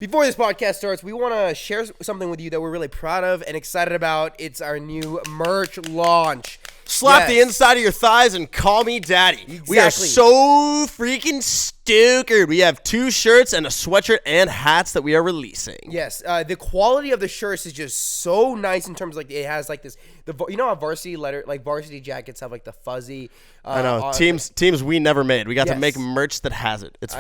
Before this podcast starts, we want to share something with you that we're really proud of and excited about. It's our new merch launch. Slap the inside of your thighs and call me daddy. Exactly. We are so freaking stoked. We have 2 shirts and a sweatshirt and hats that we are releasing. Yes, the quality of the shirts is just so nice in terms of like it has like this. You know how varsity jackets have like the fuzzy. I know teams we never made. We got to make merch that has it. It's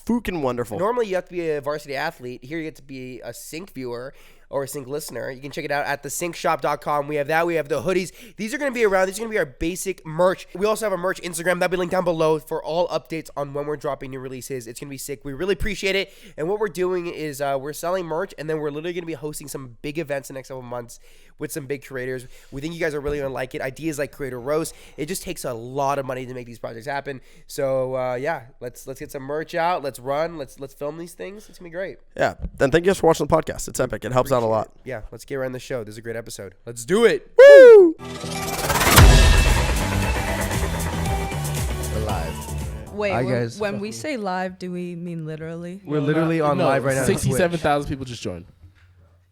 fucking wonderful. Normally you have to be a varsity athlete. Here you get to be a Sync viewer or a Sync listener. You can check it out at TheSyncShop.com. We have that. We have the hoodies. These are going to be around. These are going to be our basic merch. We also have a merch Instagram. That'll be linked down below for all updates on when we're dropping new releases. It's going to be sick. We really appreciate it. And what we're doing is we're selling merch, and then we're literally going to be hosting some big events in the next couple months with some big creators. We think you guys are really going to like it. Ideas like Creator Roast. It just takes a lot of money to make these projects happen. So, let's get some merch out. Let's run. Let's film these things. It's going to be great. Yeah. And thank you guys for watching the podcast. It's epic. It helps out a lot. Yeah. Let's get right in the show. This is a great episode. Let's do it. Woo! We're live. Wait, Hi, guys. when we say live, do we mean literally? We're literally on live right now. 67,000 people just joined.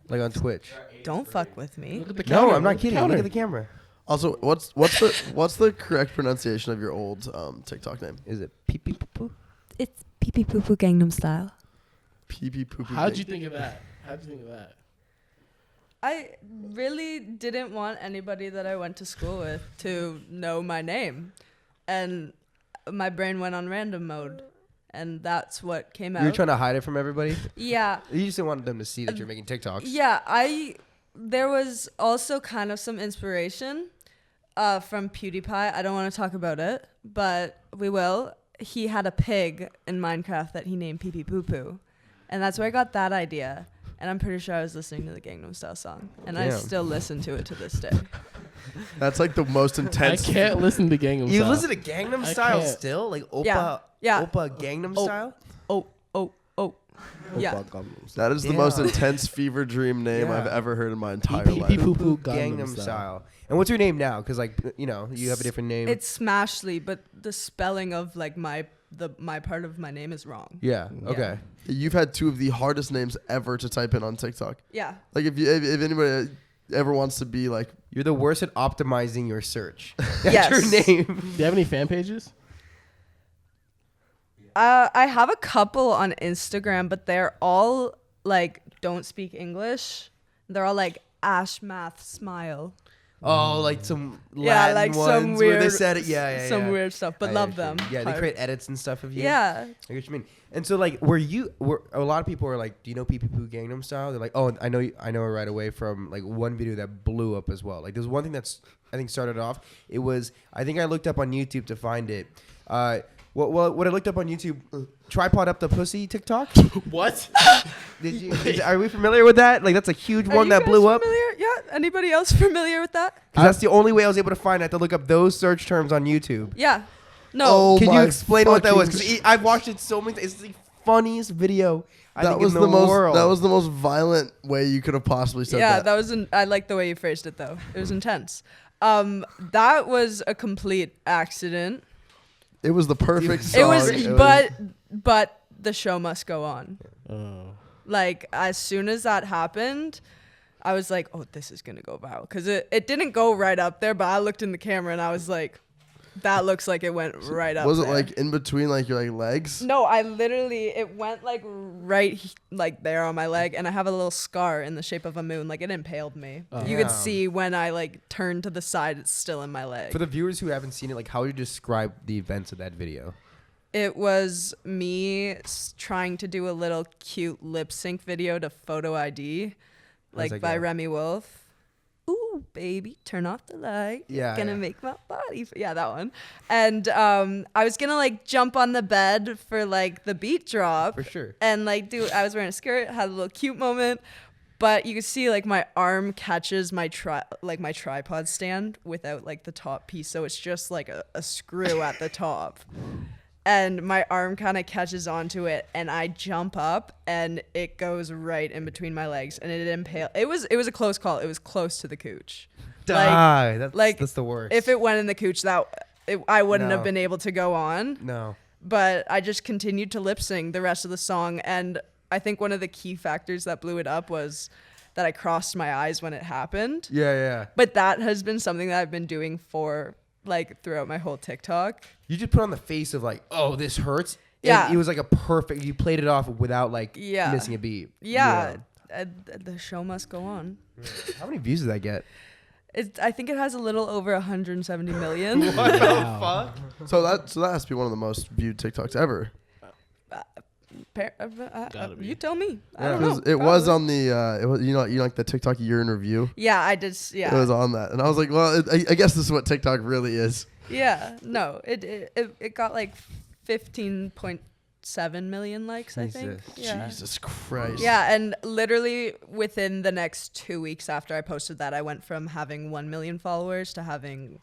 Like on Twitch. Don't fuck with me. Look at the No, counter. I'm not kidding. Look at the camera. Also, what's the correct pronunciation of your old TikTok name? Is it Peepeepoopoo? It's Peepeepoopoogangnamstyle. Peepeepoopoo. How'd you think of that? I really didn't want anybody that I went to school with to know my name. And my brain went on random mode. And that's what came out. You were trying to hide it from everybody? Yeah. You just didn't want them to see that you're making TikToks. Yeah, there was also kind of some inspiration from PewDiePie. I don't want to talk about it, but we will. He had a pig in Minecraft that he named Peepeepoopoo. And that's where I got that idea. And I'm pretty sure I was listening to the Gangnam Style song. And I still listen to it to this day. That's like the most intense. I can't listen to Gangnam Style. You listen to Gangnam Style still? Like Oppa Gangnam Style? Oh. Yeah. That is the most intense fever dream name I've ever heard in my entire life. Peepeepoopoo Gangnam Style. And what's your name now? Because like you have a different name. It's Smashly, but the spelling of like my part of my name is wrong. Yeah. Okay. You've had 2 of the hardest names ever to type in on TikTok. Yeah. Like if anybody ever wants to be like, You're the worst at optimizing your search. Yes. That's your name. Do you have any fan pages? I have a couple on Instagram, but they're all like don't speak English. They're all like Ash Math Smile. Oh, like some Latin like ones some weird, where they said it. Yeah. Some weird stuff, but love them. Yeah, they create edits and stuff of you. Yeah. I get what you mean. And so like, were a lot of people are like, do you know Peepeepoo Gangnam Style? They're like, oh, I know it right away from like one video that blew up as well. Like there's one thing that's I think started off. It was I think I looked up on YouTube to find it. What I looked up on YouTube, tripod up the pussy TikTok. What? Are we familiar with that? Like that's a huge one that blew up. Yeah. Anybody else familiar with that? That's the only way I was able to find. I had to look up those search terms on YouTube. Yeah. No. Oh, Can you my explain what that was? fucking Because I've watched it so many times. It's the funniest video I think in the most world. That was the most violent way you could have possibly said that. That was. I like the way you phrased it though. It was intense. That was a complete accident. It was the perfect song. It was, but the show must go on. Oh. Like as soon as that happened, I was like, "Oh, this is gonna go viral." Because it didn't go right up there, but I looked in the camera and I was like, "That looks like it went right up." Was it there. like in between like your like legs? No, it went like right like there on my leg, and I have a little scar in the shape of a moon. Like it impaled me. You could see when I like turned to the side, it's still in my leg. For the viewers who haven't seen it, like how would you describe the events of that video? It was me trying to do a little cute lip sync video to Photo ID, like by Remy Wolf. Ooh, baby, turn off the light. Yeah, gonna make my body. Yeah, that one. And I was gonna like jump on the bed for like the beat drop. For sure. And like I was wearing a skirt, had a little cute moment. But you can see like my arm catches my tripod stand without like the top piece. So it's just like a screw at the top. And my arm kind of catches onto it, and I jump up, and it goes right in between my legs, and it impaled. It was a close call. It was close to the cooch. That's the worst. If it went in the cooch, I wouldn't have been able to go on. No. But I just continued to lip sync the rest of the song, and I think one of the key factors that blew it up was that I crossed my eyes when it happened. Yeah. But that has been something that I've been doing for like throughout my whole TikTok. You just put on the face of like, oh, this hurts. Yeah. And it was like a perfect. You played it off without like Yeah. missing a beat. Yeah. The show must go on. How many views did that get? I think it has a little over 170 million. What the fuck? So that has to be one of the most viewed TikToks ever. Gotta be. You tell me. I Yeah. don't know. It was Probably. on the it was, you know like the TikTok year in review. Yeah, I did. It was on that, and I was like, well, I guess this is what TikTok really is. Yeah. No, it got like 15.7 million likes, I think. Jesus. Yeah. Jesus Christ. Yeah, and literally within the next 2 weeks after I posted that, I went from having 1 million followers to having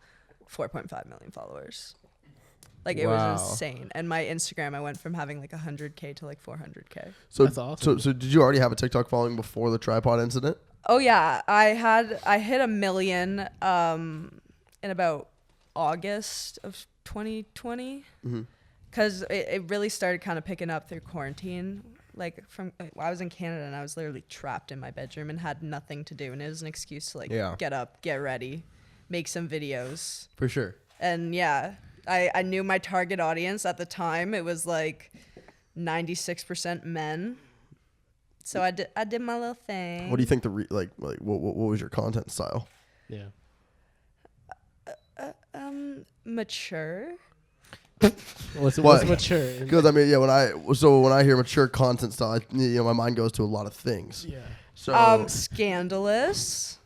4.5 million followers. Like, it Wow. was insane. And my Instagram, I went from having like 100K to like 400K. So That's awesome. So did you already have a TikTok following before the tripod incident? Oh yeah, I hit 1 million in about August of 2020. Because it really started kind of picking up through quarantine. Like I was in Canada and I was literally trapped in my bedroom and had nothing to do, and it was an excuse to like get up, get ready, make some videos. For sure. And yeah, I knew my target audience at the time. It was like 96% men. So I did my little thing. What do you think what was your content style? Yeah. Mature. What's What? mature? Because I mean, yeah, when I hear mature content style, my mind goes to a lot of things. Yeah. So Scandalous.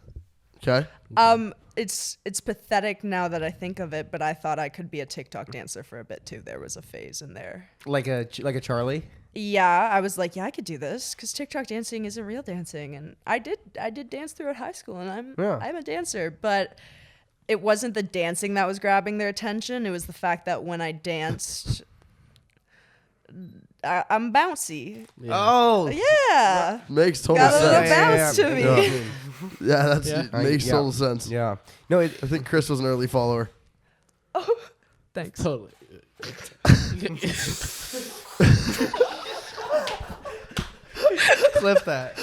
okay. It's pathetic now that I think of it, but I thought I could be a TikTok dancer for a bit too. There was a phase in there. Like a Charlie. Yeah, I was like, yeah, I could do this because TikTok dancing isn't real dancing, and I did dance throughout high school, and I'm a dancer, but it wasn't the dancing that was grabbing their attention. It was the fact that when I danced, I'm bouncy. Yeah. Oh. Yeah, Makes total got a little sense. bounce to me. Yeah. Yeah, that's Yeah. it makes Yeah. total sense. Yeah. No, I think Chris was an early follower. Thanks. Totally. clip that.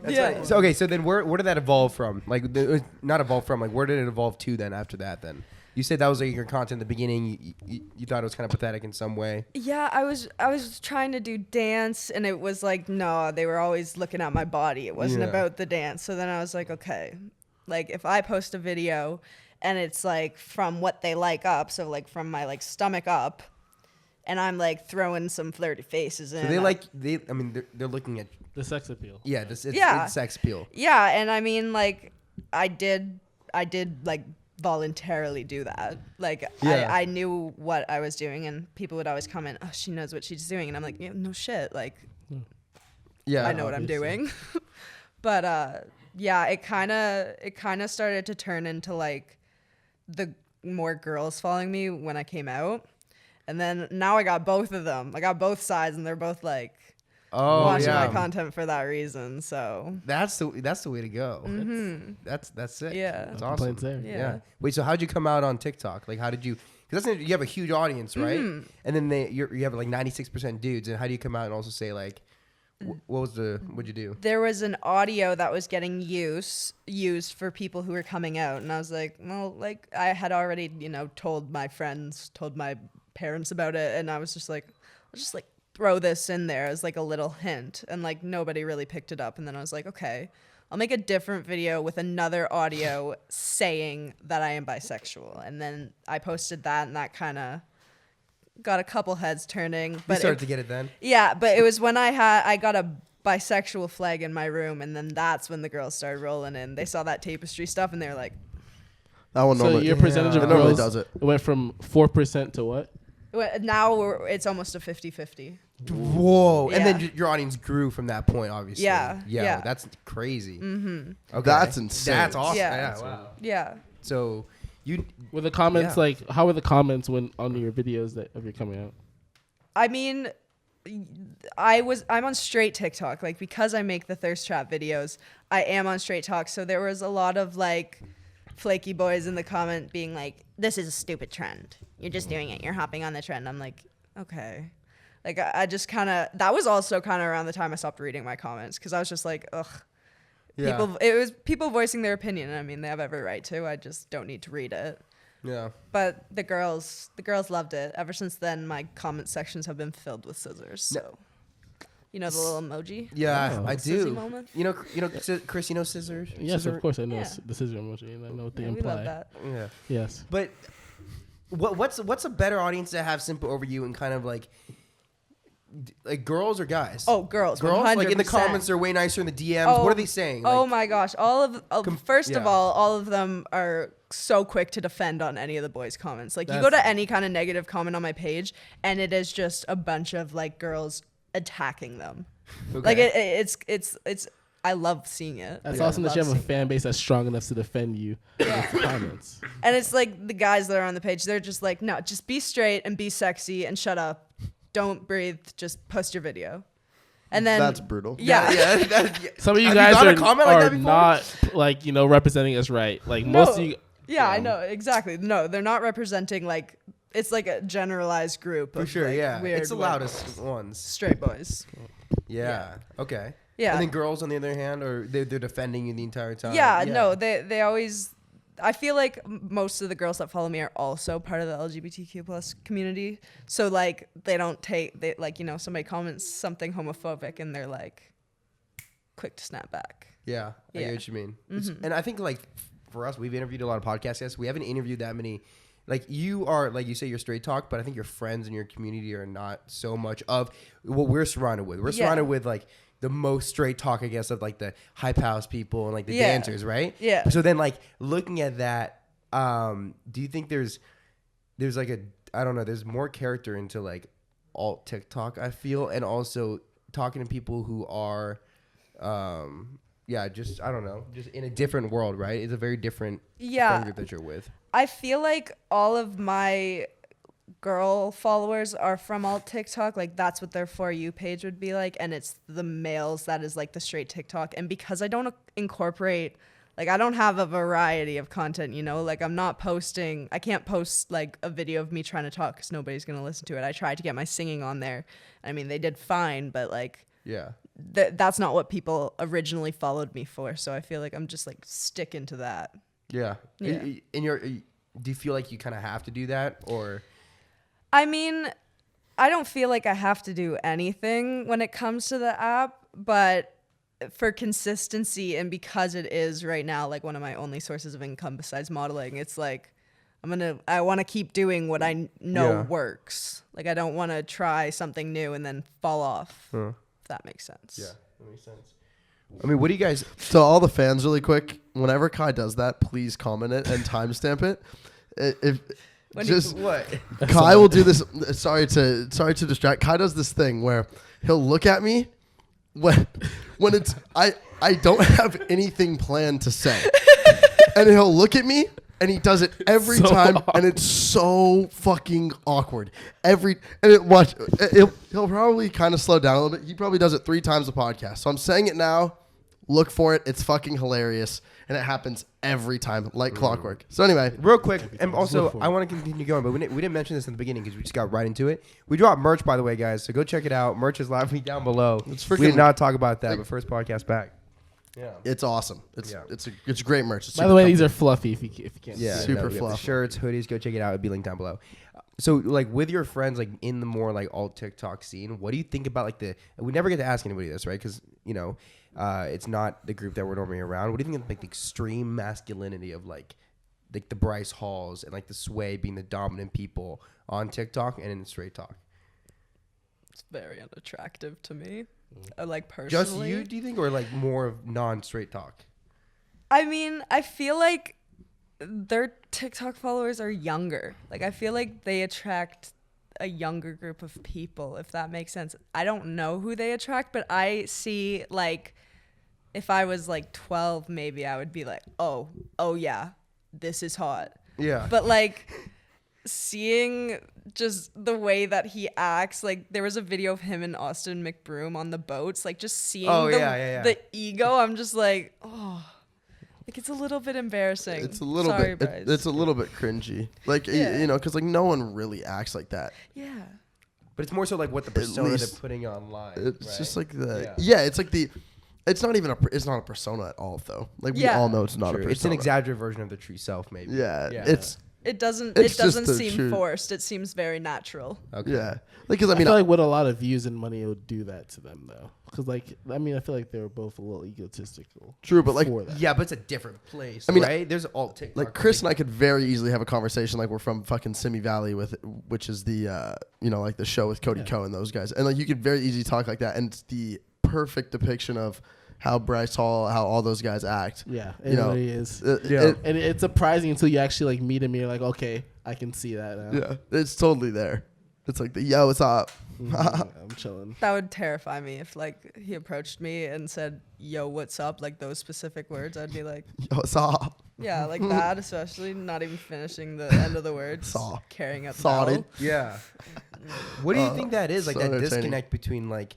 That's Yeah. funny. So okay, so then where did that evolve from? Like, not evolve from. Like, where did it evolve to then? After that, then you said that was like your content in the beginning. You thought it was kind of pathetic in some way. Yeah, I was trying to do dance, and it was like, no, they were always looking at my body. It wasn't Yeah. about the dance. So then I was like, okay, like if I post a video and it's like from what they like up, so like from my like stomach up, and I'm like throwing some flirty faces in. So I mean, they're looking at The sex appeal. it's sex appeal. Yeah, and I mean, like, I did like voluntarily do that. Like, Yeah. I knew what I was doing, and people would always comment, "Oh, she knows what she's doing," and I'm like, yeah, "No shit, like, Yeah, I know what I'm obviously. doing." But yeah, it kind of started to turn into like the more girls following me when I came out, and then now I got both of them. I got both sides, and they're both like. Oh, Watching yeah. my content for that reason, so That's the way to go. That's it. Yeah. That's No awesome. complaints there. Yeah. Wait, so how'd you come out on TikTok? Like, how did you? Because you have a huge audience, right? And then you have like 96% dudes. And how do you come out and also say like, what'd you do? there was an audio that was getting used for people who were coming out, and I was like, well, like I had already, told my friends, told my parents about it, and I was just like, I'll just like throw this in there as like a little hint, and like nobody really picked it up, and then I was like, okay, I'll make a different video with another audio saying that I am bisexual, and then I posted that, and that kind of got a couple heads turning. You But started to get it then. yeah, but it was when I got a bisexual flag in my room, and then that's when the girls started rolling in. They saw that tapestry stuff, and they were like, That one So normally, your percentage of it normally girls does it. went from 4% to what? now it's almost a 50-50. Whoa! And Yeah. then your audience grew from that point, obviously. Yeah. That's crazy. Mm-hmm. Okay. That's insane. That's awesome. Yeah. Yeah. Wow. Yeah. So you Were the comments Yeah. like, how were the comments when on your videos of your coming out? I mean, I'm on straight TikTok, like, because I make the thirst trap videos, I am on straight talk. So there was a lot of like flaky boys in the comment being like, this is a stupid trend. You're just doing it. You're hopping on the trend. I'm like, okay. Like I just kind of, that was also kind of around the time I stopped reading my comments because I was just like, ugh. Yeah. It was people voicing their opinion. I mean, they have every right to. I just don't need to read it. Yeah. But the girls loved it. Ever since then, my comment sections have been filled with scissors. So, you know the little emoji. Yeah, Oh. I Scissy do. moment? You know, Chris. You know scissors. Yes, Scissor- of course I know Yeah. the scissor emoji, and I know what they Yeah, we imply. love that. Yeah. Yes. But what's a better audience to have simple over you and kind of like girls or guys? Oh, girls. Girls, like in the 100%. comments, they're way nicer in the DMs. Oh, what are they saying? Oh Like, my gosh! First of yeah. all of them are so quick to defend on any of the boys' comments. Like you go That's- to any kind of negative comment on my page, and it is just a bunch of like girls attacking them. okay. Like it's. I love seeing it. That's Like, I awesome that love you have a seeing fan base that's strong enough to defend you against the comments. And it's like the guys that are on the page, they're just like, no, just be straight and be sexy and shut up. Don't breathe. Just post your video. And then That's brutal. Yeah. yeah. Some of you Have guys got a are, comment like that before? not like representing us right. Like most of you. Yeah, I know exactly. No, they're not representing like it's like a generalized group. For of, sure, like, yeah. weird It's the women. loudest ones. Straight boys. Yeah. Okay. Yeah. And then girls, on the other hand, or they're defending you the entire time. Yeah, no, they always. I feel like most of the girls that follow me are also part of the LGBTQ plus community. So like they don't take they like somebody comments something homophobic and they're like quick to snap back. Yeah, I Yeah. get what you mean. And I think like for us, we've interviewed a lot of podcast guests. We haven't interviewed that many. Like you are, like you say, you're straight talk, but I think your friends and your community are not so much of what we're surrounded with. We're Yeah. surrounded with like the most straight talk, I guess, of like the hype house people and like the Yeah. dancers, right? Yeah. So then, like looking at that, do you think there's like I don't know, there's more character into like alt TikTok, I feel, and also talking to people who are, just I don't know, just in a different world, right? It's a very different friend group that you're with. I feel like all of my girl followers are from alt TikTok. Like that's what their For You page would be like. And it's the males that is like the straight TikTok. And because I don't incorporate, like I don't have a variety of content, like I can't post like a video of me trying to talk because nobody's going to listen to it. I tried to get my singing on there. I mean, they did fine, but like, Yeah. that's not what people originally followed me for. So I feel like I'm just like sticking to that. Yeah. Yeah. Do you feel like you kind of have to do that, or? I mean, I don't feel like I have to do anything when it comes to the app, but for consistency and because it is right now like one of my only sources of income besides modeling, it's like I want to keep doing what I know Yeah. works. Like I don't want to try something new and then fall off. Huh. If that makes sense. Yeah, that makes sense. I mean, what do you guys? So all the fans, really quick, whenever Kai does that, please comment it and timestamp it. If When just What? Kai will do this. Sorry to distract. Kai does this thing where he'll look at me when it's I don't have anything planned to say, and he'll look at me. And he does it every So time, awkward. and it's so fucking awkward. He'll probably kind of slow down a little bit. He probably does it 3 times a podcast. So I'm saying it now. Look for it. It's fucking hilarious, and it happens every time, like clockwork. So anyway, Real quick, and also Look for it. I want to continue going, but we didn't mention this in the beginning because we just got right into it. We dropped merch, by the way, guys. So go check it out. Merch is live down below. It's We freaking- did not talk about that, like- but first podcast back. Yeah. it's awesome. It's Yeah. it's great merch. It's By the way, these are fluffy. If you can't. Yeah, see it. Super we got the fluff. shirts, hoodies. Go check it out. It'll be linked down below. So, like, with your friends, like in the more like alt TikTok scene, what do you think about like we never get to ask anybody this, right? Because it's not the group that we're normally around. What do you think of like the extreme masculinity of like the Bryce Halls and like the Sway being the dominant people on TikTok and in straight talk? It's very unattractive to me. Like personally. Just you, do you think, or like more of non-straight talk? I mean, I feel like their TikTok followers are younger. Like, I feel like they attract a younger group of people, if that makes sense. I don't know who they attract, but I see, like, if I was, like, 12, maybe I would be like, oh, yeah, this is hot. Yeah. But, like, seeing just the way that he acts, like there was a video of him and Austin McBroom on the boats, like just seeing the ego, I'm just like, oh, like it's a little bit embarrassing. It's a little Sorry, bit. Bryce. It's a little bit cringy. Like Yeah. because like no one really acts like that. Yeah. But it's more so like what the persona least they're putting online. It's right? just like the Yeah. it's like the. It's not even it's not a persona at all though. Like we Yeah. all know it's not a True. persona. It's an exaggerated version of the true self, maybe. Yeah, Yeah. It doesn't It's just the seem truth. forced. It seems very natural. Okay. Yeah, because I I mean, feel like with a lot of views and money, it would do that to them though. Because I feel like they were both a little egotistical. True, but like, for that. Yeah, but it's a different place. I mean, right? There's alt TikTok. like Chris and I could very easily have a conversation like we're from fucking Simi Valley which is the like the show with Cody Ko and those guys, and like you could very easily talk like that, and it's the perfect depiction of how Bryce Hall, how all those guys act. Yeah, You it know, really is. Yeah. And it's surprising until you actually like meet him. And you're like, okay, I can see that now. Yeah, it's totally there. It's like the yo, what's up? I'm chilling. That would terrify me if like he approached me and said, "Yo, what's up?" Like those specific words. I'd be like, Yo, what's up? yeah, like that. Especially not even finishing the end of the words. Saw. Carrying up the Sawed vowel. Yeah. What do you think that is? Like so that entertaining. disconnect between like,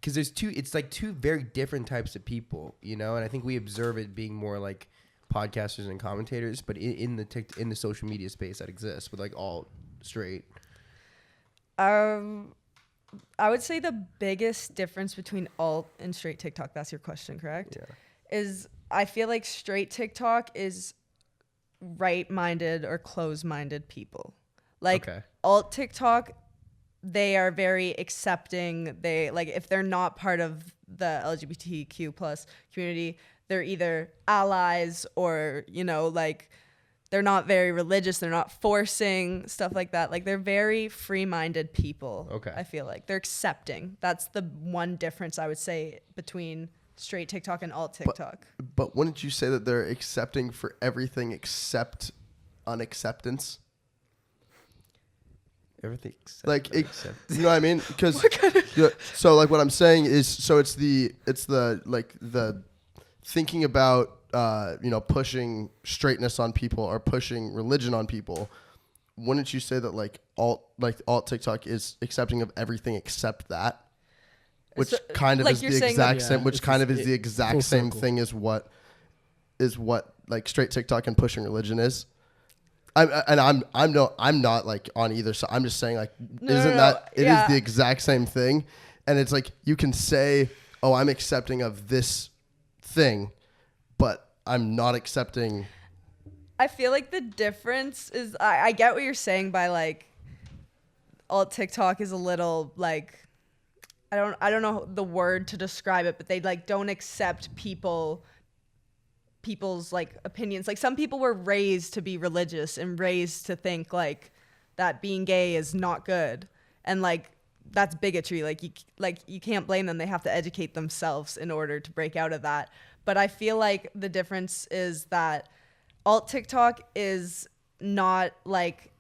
because it's like two very different types of people, you know. And I think we observe it being more like podcasters and commentators, but in the social media space that exists with like all straight. I would say the biggest difference between alt and straight TikTok, that's your question, correct? Yeah. Is I feel like straight TikTok is right-minded or closed-minded people. Like Okay. alt TikTok, they are very accepting. They like if they're not part of the LGBTQ plus community, they're either allies or, like they're not very religious. They're not forcing stuff like that. Like they're very free-minded people. Okay. I feel like they're accepting. That's the one difference I would say between straight TikTok and alt TikTok. But wouldn't you say that they're accepting for everything except unacceptance? Everything except Like, except. you know what I mean? Because so like what I'm saying is, so it's the thinking about pushing straightness on people or pushing religion on people. Wouldn't you say that like alt TikTok is accepting of everything except that? Which So, kind of like is you're the saying exact that- same. Yeah, Which it's kind just of is the exact full same circle. thing as what like straight TikTok and pushing religion is. I'm not like on either side. I'm just saying like isn't that it is yeah. the exact same thing, and it's like you can say, oh, I'm accepting of this thing, but I'm not accepting. I feel like the difference is I get what you're saying by like alt TikTok is a little like I don't know the word to describe it, but they like don't accept people's like opinions. Like some people were raised to be religious and raised to think like that being gay is not good, and like that's bigotry. Like you can't blame them. They have to educate themselves in order to break out of that. But I feel like the difference is that alt TikTok is not like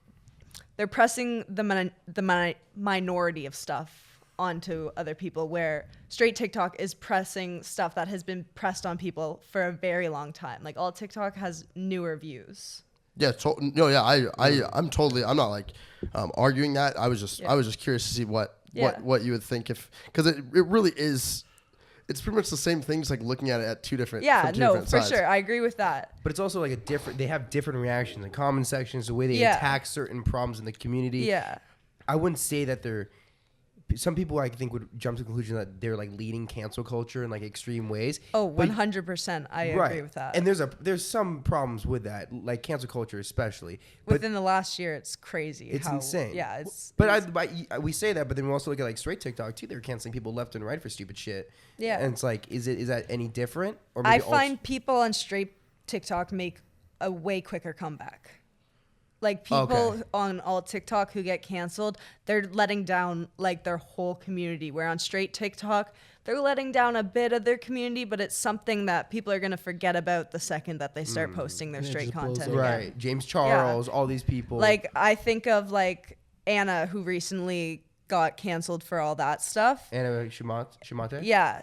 they're pressing the minority of stuff onto other people, where straight TikTok is pressing stuff that has been pressed on people for a very long time. Like alt TikTok has newer views. Yeah, I'm not like arguing that. I was just curious to see what you would think because it really is. It's pretty much the same thing, just like looking at it at two different. Yeah, from two no, different for sides. sure. I agree with that. But it's also like they have different reactions and comment sections, the way they Yeah. attack certain problems in the community. Yeah. I wouldn't say that some people I think would jump to the conclusion that they're like leading cancel culture in like extreme ways. Oh, But- 100%. I right. agree with that. And there's some problems with that, like cancel culture especially. But Within the last year, it's crazy. it's how, insane. Yeah, it's. But we say that, but then we also look at like straight TikTok too. They're canceling people left and right for stupid shit. Yeah. And it's like, is that any different? Or I maybe find people on straight TikTok make a way quicker comeback. Like people Okay. on alt TikTok who get canceled, they're letting down like their whole community. Where on straight TikTok, they're letting down a bit of their community, but it's something that people are gonna forget about the second that they start posting their Yeah, it straight just blows content. over. again. right, James Charles, all these people. Like I think of like Anna, who recently got canceled for all that stuff. Anna Shimate. Yeah,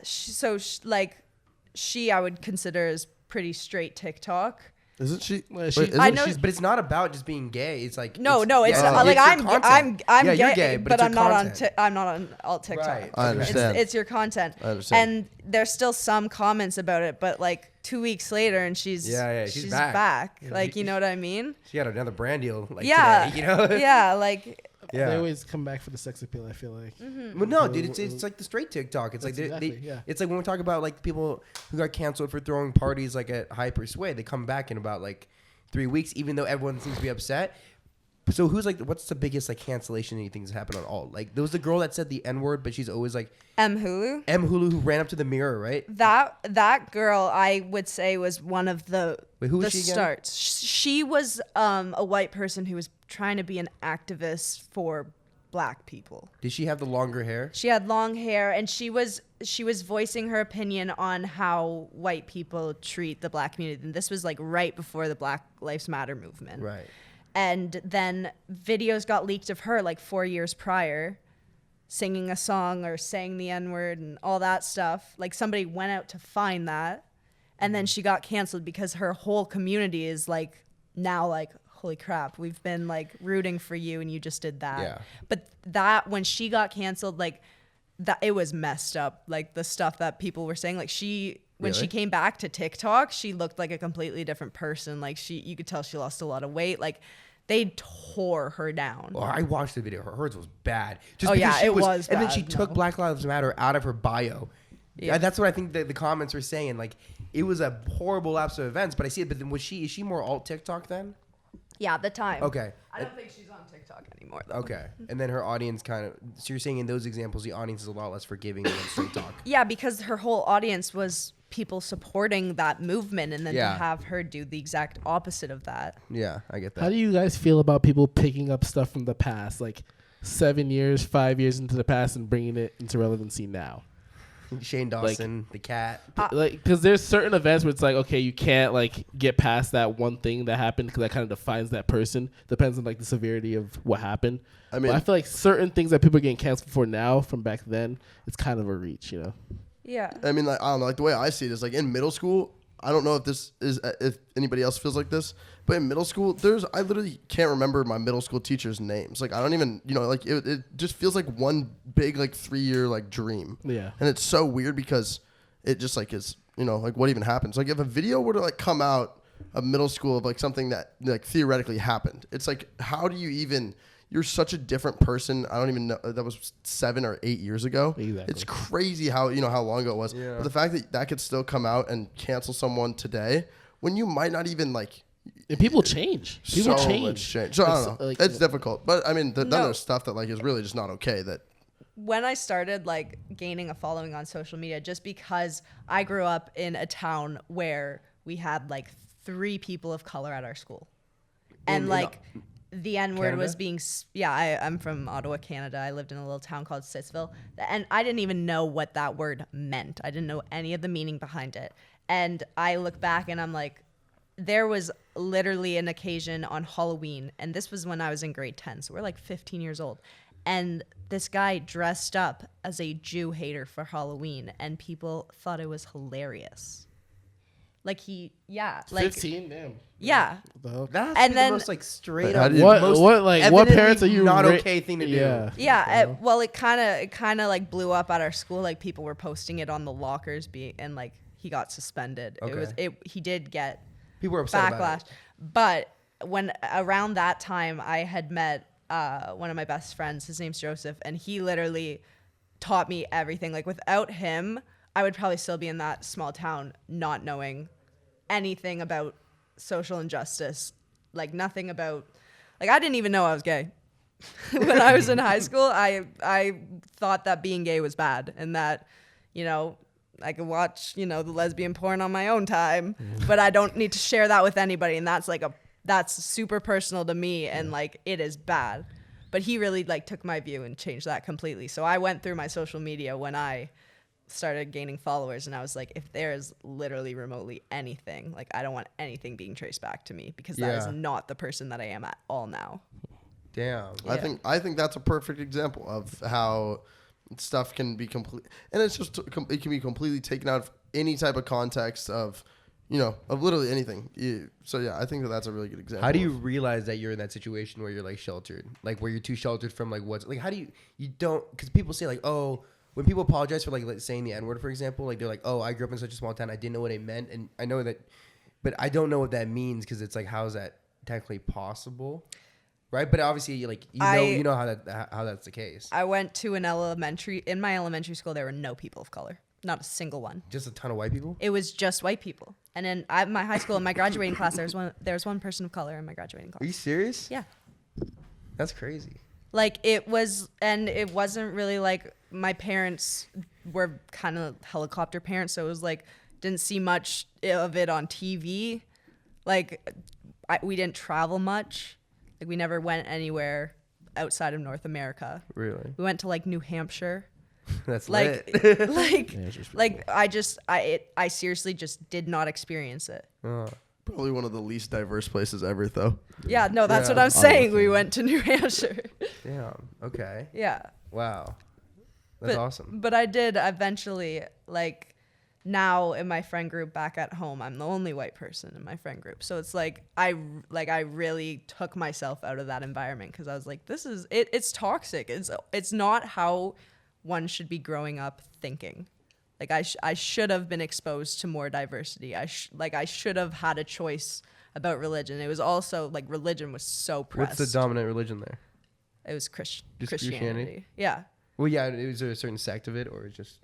she I would consider as pretty straight TikTok. Isn't she? Well, Wait, she- isn't I know- she- But it's not about just being gay. It's like No, it's yeah, like it's your I'm content. Yeah, you're gay, but but it's I'm your not content. I'm not on alt TikTok. Right. I understand. It's your content. I understand. And there's still some comments about it, but like 2 weeks later, and she's she's back. back. Yeah, Like you know what I mean? She got another brand deal. Like Yeah, today, you know. yeah. Like Yeah. They always come back for the sex appeal, I feel like. Well, no, dude, it's like the straight TikTok. It's like That's it's like when we talk about like people who got canceled for throwing parties like at Hyper Sway, they come back in about like 3 weeks, even though everyone seems to be upset. So who's like, what's the biggest like cancellation that you think has happened on alt? Like there was the girl that said the N word, but she's always like M Hulu. Who ran up to the mirror, right? That girl, I would say, was one of the Wait, who was the she again? starts. She was a white person who was trying to be an activist for Black people. Did she have the longer hair? She had long hair, and she was voicing her opinion on how white people treat the Black community. And this was like right before the Black Lives Matter movement. Right. And then videos got leaked of her like 4 years prior singing a song or saying the N-word and all that stuff. Like somebody went out to find that, and then she got canceled because her whole community is like now like, holy crap, we've been like rooting for you and you just did that. Yeah. But that when she got canceled, like that, it was messed up. Like the stuff that people were saying, like when she came back to TikTok, she looked like a completely different person. Like you could tell she lost a lot of weight. Like they tore her down. Well, I watched the video. Hers was bad. Just Oh, because yeah, she it was And then bad, she took Black Lives Matter out of her bio. Yeah. That's what I think the comments were saying. Like it was a horrible lapse of events. But I see it. But then is she more alt TikTok then? Yeah, at the time. Okay. I don't think she's on TikTok anymore, though. Okay. And then her audience kind of. So you're saying in those examples, the audience is a lot less forgiving than straight talk. Yeah, because her whole audience was people supporting that movement, and then Yeah. to have her do the exact opposite of that. Yeah, I get that. How do you guys feel about people picking up stuff from the past, like 7 years, 5 years into the past, and bringing it into relevancy now? Shane Dawson, the cat. Like, because there's certain events where it's like, okay, you can't like get past that one thing that happened because that kind of defines that person. Depends on like the severity of what happened. I mean, but I feel like certain things that people are getting canceled for now from back then, it's kind of a reach, you know? Yeah. I mean, like, I don't know. Like the way I see it is like in middle school. I don't know if this is if anybody else feels like this, but in middle school, I literally can't remember my middle school teachers' names. Like I don't even, like it just feels like one big like 3 year like dream. Yeah. And it's so weird because it just like is, like what even happens. Like if a video were to like come out of middle school of like something that like theoretically happened, it's like how do you even? You're such a different person. I don't even know. That was 7 or 8 years ago. Exactly. It's crazy how how long ago it was. Yeah. But the fact that could still come out and cancel someone today when you might not even like. And people change. People so change. much change. So I don't know. Like, It's difficult, but I mean, then No. there's stuff that like is really just not okay. That When I started like gaining a following on social media, just because I grew up in a town where we had like 3 people of color at our school, and like the N-word was being, I'm from Ottawa, Canada. I lived in a little town called Sissville, and I didn't even know what that word meant. I didn't know any of the meaning behind it. And I look back and I'm like, there was literally an occasion on Halloween, and this was when I was in grade 10, so we're like 15 years old. And this guy dressed up as a Jew hater for Halloween, and people thought it was hilarious. Like 15, damn. Yeah. That's And the then- most like straight How up. do you- What evidently parents are you not okay thing to do. Yeah. Yeah, it kind of like blew up at our school. Like people were posting it on the lockers, and like he got suspended. Okay. He did get People were upset about backlash. it. But when around that time, I had met one of my best friends. His name's Joseph, and he literally taught me everything. Like without him, I would probably still be in that small town, not knowing anything about social injustice. Like nothing about, like I didn't even know I was gay. When I was in high school, I thought that being gay was bad, and that, I could watch, the lesbian porn on my own time, but I don't need to share that with anybody. And that's super personal to me. And like, it is bad, but he really like took my view and changed that completely. So I went through my social media when I started gaining followers, and I was like, if there is literally remotely anything, like I don't want anything being traced back to me, because that is Yeah. not the person that I am at all now. Damn. Yeah. I think that's a perfect example of how stuff can be complete, and it's just it can be completely taken out of any type of context of of literally anything. So yeah, I think that's a really good example. How do you realize that you're in that situation where you're like sheltered, like where you're too sheltered from like what's like? How do you don't? Because people say like, oh, when people apologize for like saying the N-word, for example, like they're like, oh, I grew up in such a small town, I didn't know what it meant, and I know that, but I don't know what that means, because it's like, how is that technically possible? right? But obviously, you know how that's the case. I went to in my elementary school, there were no people of color. Not a single one. Just a ton of white people. It was just white people. And in my high school, in my graduating class, there was one person of color in my graduating class. Are you serious? Yeah. That's crazy. Like it wasn't really like my parents were kind of helicopter parents, so it was like didn't see much of it on TV. Like we didn't travel much. Like we never went anywhere outside of North America. Really? We went to like New Hampshire. That's like lit. I seriously just did not experience it. Probably one of the least diverse places ever, though. Yeah, no, that's Yeah. what I'm saying. We went to New Hampshire. Damn. Okay. Yeah. Wow. That's awesome. But I did eventually, like, now in my friend group back at home, I'm the only white person in my friend group. So it's like I really took myself out of that environment because I was like, it's toxic. It's not how one should be growing up thinking. Like I should have been exposed to more diversity. I should have had a choice about religion. It was also like religion was so pressed. What's the dominant religion there? It was Just Christianity. Yeah. Well, yeah. Is there a certain sect of it, or just?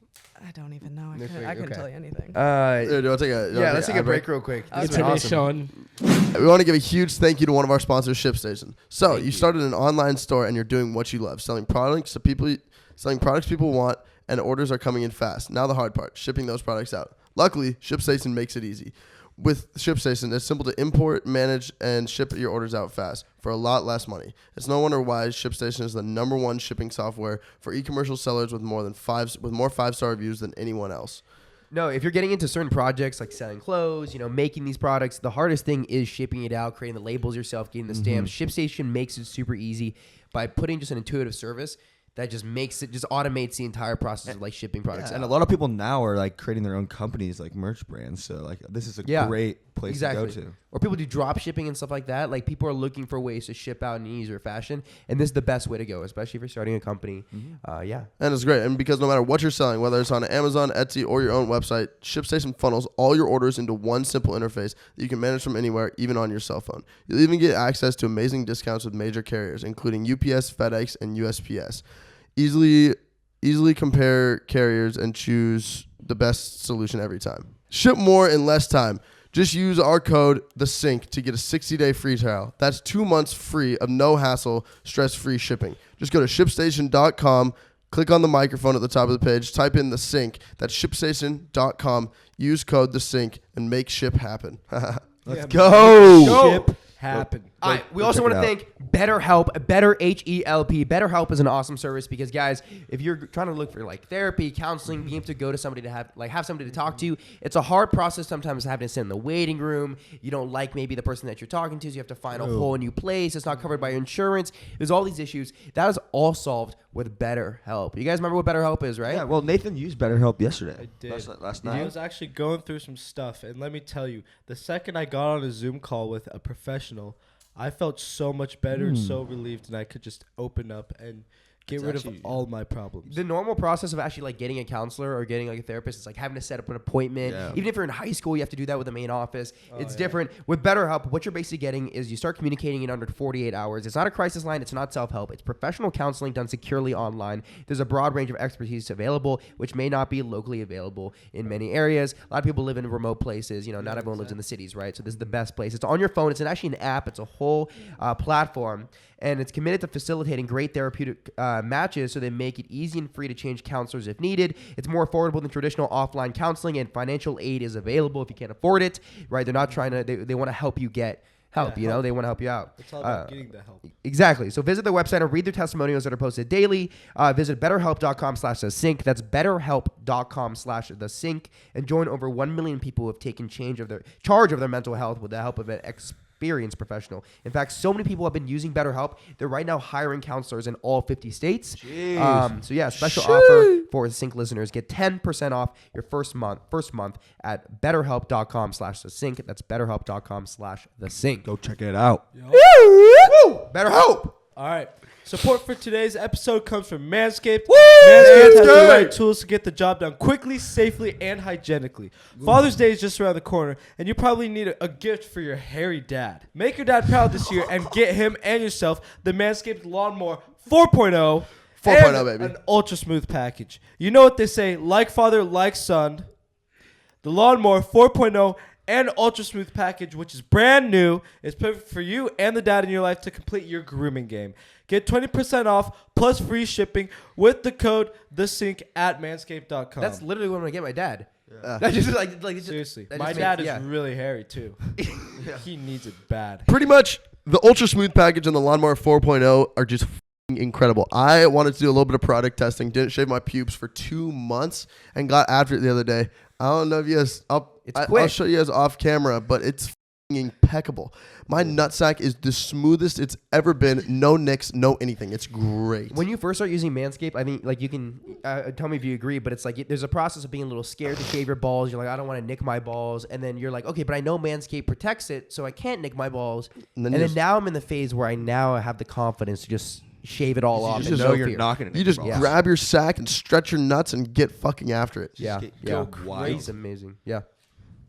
I don't even know. Next week, I couldn't okay. tell you anything. Let's take a break real quick. This It's has been finished, awesome. Sean. We want to give a huge thank you to one of our sponsors, ShipStation. So you started an online store and you're doing what you love, selling products people want, and orders are coming in fast. Now the hard part, shipping those products out. Luckily, ShipStation makes it easy. With ShipStation, it's simple to import, manage, and ship your orders out fast for a lot less money. It's no wonder why ShipStation is the #1 shipping software for e-commercial sellers with more 5-star reviews than anyone else. No, if you're getting into certain projects like selling clothes, making these products, the hardest thing is shipping it out, creating the labels yourself, getting the stamps. ShipStation makes it super easy by putting just an intuitive service that just automates the entire process of like shipping products. And a lot of people now are like creating their own companies, like merch brands. So like this is a great place to go to. Or people do drop shipping and stuff like that. Like people are looking for ways to ship out in easier fashion, and this is the best way to go, especially if you're starting a company. And it's great. And because no matter what you're selling, whether it's on Amazon, Etsy, or your own website, ShipStation funnels all your orders into one simple interface that you can manage from anywhere, even on your cell phone. You'll even get access to amazing discounts with major carriers, including UPS, FedEx, and USPS. Easily compare carriers and choose the best solution every time. Ship more in less time. Just use our code TheSync to get a 60-day free trial. That's 2 months free of no hassle, stress-free shipping. Just go to ShipStation.com, click on the microphone at the top of the page, type in TheSync. That's ShipStation.com. Use code TheSync and make ship happen. Let's go. Ship happen. All right, we also want to thank BetterHelp, HELP. BetterHelp is an awesome service because, guys, if you're trying to look for like therapy, counseling, being able to go to somebody to have somebody to talk to, it's a hard process sometimes having to sit in the waiting room. You don't like maybe the person that you're talking to, so you have to find a whole new place. It's not covered by your insurance. There's all these issues. That is all solved with BetterHelp. You guys remember what BetterHelp is, right? Yeah, well, Nathan used BetterHelp yesterday. I did. Last I night. was actually going through some stuff, and let me tell you, the second I got on a Zoom call with a professional, I felt so much better and so relieved, and I could just open up and get rid of all my problems. The normal process of actually like getting a counselor or getting like a therapist is like having to set up an appointment. Yeah. Even if you're in high school, you have to do that with the main office. It's different. With BetterHelp, what you're basically getting is you start communicating in under 48 hours. It's not a crisis line. It's not self-help. It's professional counseling done securely online. There's a broad range of expertise available, which may not be locally available in many areas. A lot of people live in remote places. Not everyone lives in the cities, right? So this is the best place. It's on your phone. It's actually an app. It's a whole platform. And it's committed to facilitating great therapeutic matches so they make it easy and free to change counselors if needed. It's more affordable than traditional offline counseling, and financial aid is available if you can't afford it, right? They're not trying to, they want to help you get help, they want to help you out. It's all about getting the help. Exactly. So visit their website and read their testimonials that are posted daily. Visit betterhelp.com/thesync. That's betterhelp.com/thesync, and join over 1 million people who have taken charge of their mental health with the help of an experienced professional. In fact, so many people have been using BetterHelp. They're right now hiring counselors in all 50 states. Special offer for the Sync listeners. Get 10% off your first month at betterhelp.com/thesync. That's betterhelp.com/thesync. Go check it out. Woo! BetterHelp. All right. Support for today's episode comes from Manscaped. Manscaped has the right tools to get the job done quickly, safely, and hygienically. Father's Day is just around the corner, and you probably need a gift for your hairy dad. Make your dad proud this year and get him and yourself the Manscaped Lawnmower 4.0. 4.0, baby. An ultra smooth package. You know what they say, like father, like son. The Lawnmower 4.0 and ultra smooth package, which is brand new, is perfect for you and the dad in your life to complete your grooming game. Get 20% off plus free shipping with the code TheSync at manscaped.com. That's literally what I'm gonna get my dad. That's just it's Seriously, that my just dad makes- is really hairy too. He needs it bad. Pretty much, the Ultra Smooth package and the Lawnmower 4.0 are just incredible. I wanted to do a little bit of product testing. Didn't shave my pubes for 2 months and got after it the other day. I don't know if you guys. I'll show you guys off camera, but it's impeccable. My nutsack is the smoothest it's ever been. No nicks, no anything. It's great. When you first start using Manscaped, I think like you can tell me if you agree, but it's like there's a process of being a little scared to shave your balls. You're like, I don't want to nick my balls, and then you're like, okay, but I know Manscaped protects it, so I can't nick my balls. And then now I'm in the phase where I now have the confidence to just shave it all off. You just know you're not going to. You just grab your sack and stretch your nuts and get fucking after it. Go crazy. It's amazing. Yeah.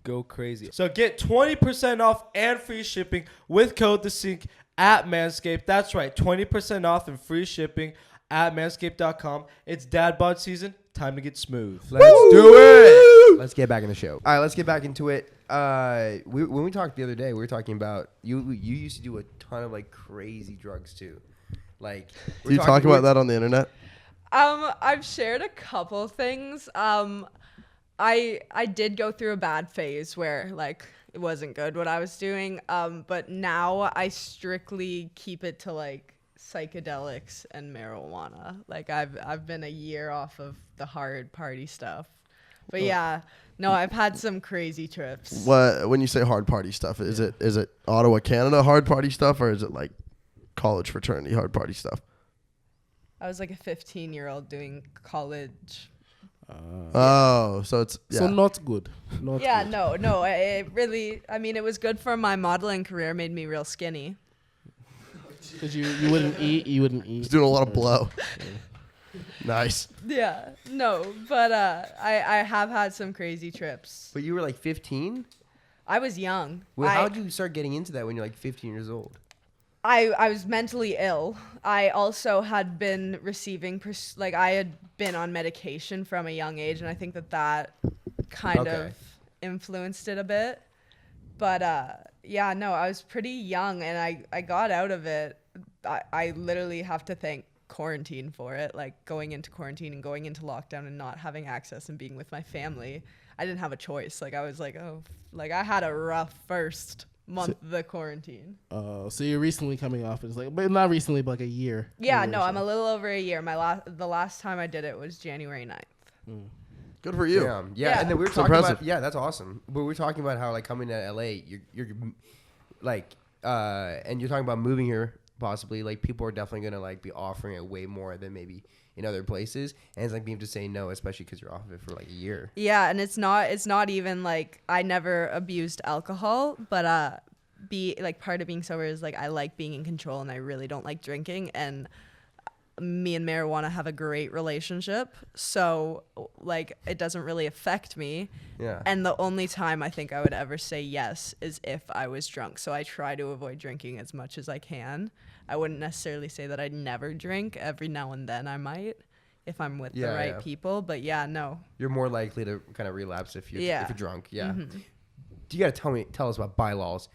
Go crazy. So get 20% off and free shipping with code TheSync at Manscaped. That's right, 20% off and free shipping at manscaped.com. It's dad bod season. Time to get smooth. Let's do it. Let's get back in the show. All right, let's get back into it. When we talked the other day, we were talking about you used to do a ton of like crazy drugs too. Like, do you talk about that on the internet? I've shared a couple things. I did go through a bad phase where like it wasn't good what I was doing. But now I strictly keep it to like psychedelics and marijuana. Like I've been a year off of the hard party stuff. But yeah, no, I've had some crazy trips. What when you say hard party stuff, is it Ottawa, Canada hard party stuff, or is it like college fraternity hard party stuff? I was like a 15-year-old doing college. So it's so not good. Not yeah, good. no. It really, I mean, it was good for my modeling career. Made me real skinny. Because you wouldn't eat. You wouldn't eat. He's doing a lot of blow. Nice. Yeah, no, but I have had some crazy trips. But you were like 15? I was young. Well, how did you start getting into that when you're like 15 years old? I was mentally ill. I also had been receiving, I had been on medication from a young age, and I think that kind of influenced it a bit. But yeah, no, I was pretty young, and I got out of it. I literally have to thank quarantine for it, like going into quarantine and going into lockdown and not having access and being with my family. I didn't have a choice. Like I was like, oh, like I had a rough first month of the quarantine. So you're recently coming off. It's like, but not recently, but like a year. Yeah, no, I'm a little over a year. The last time I did it was January 9th. Good for you. Yeah. And then we were talking about that's awesome. But we were talking about how like coming to LA, you're like and you're talking about moving here possibly. Like people are definitely gonna like be offering it way more than maybe in other places, and it's like being able to say no, especially because you're off of it for like a year. Yeah, and it's not even like I never abused alcohol, but part of being sober is like I like being in control, and I really don't like drinking, and me and marijuana have a great relationship, so like it doesn't really affect me. Yeah. And the only time I think I would ever say yes is if I was drunk, so I try to avoid drinking as much as I can. I wouldn't necessarily say that I'd never drink. Every now and then I might if I'm with the right people, but yeah, no. You're more likely to kind of relapse if you're drunk. Yeah. Mm-hmm. You got to tell us about bylaws,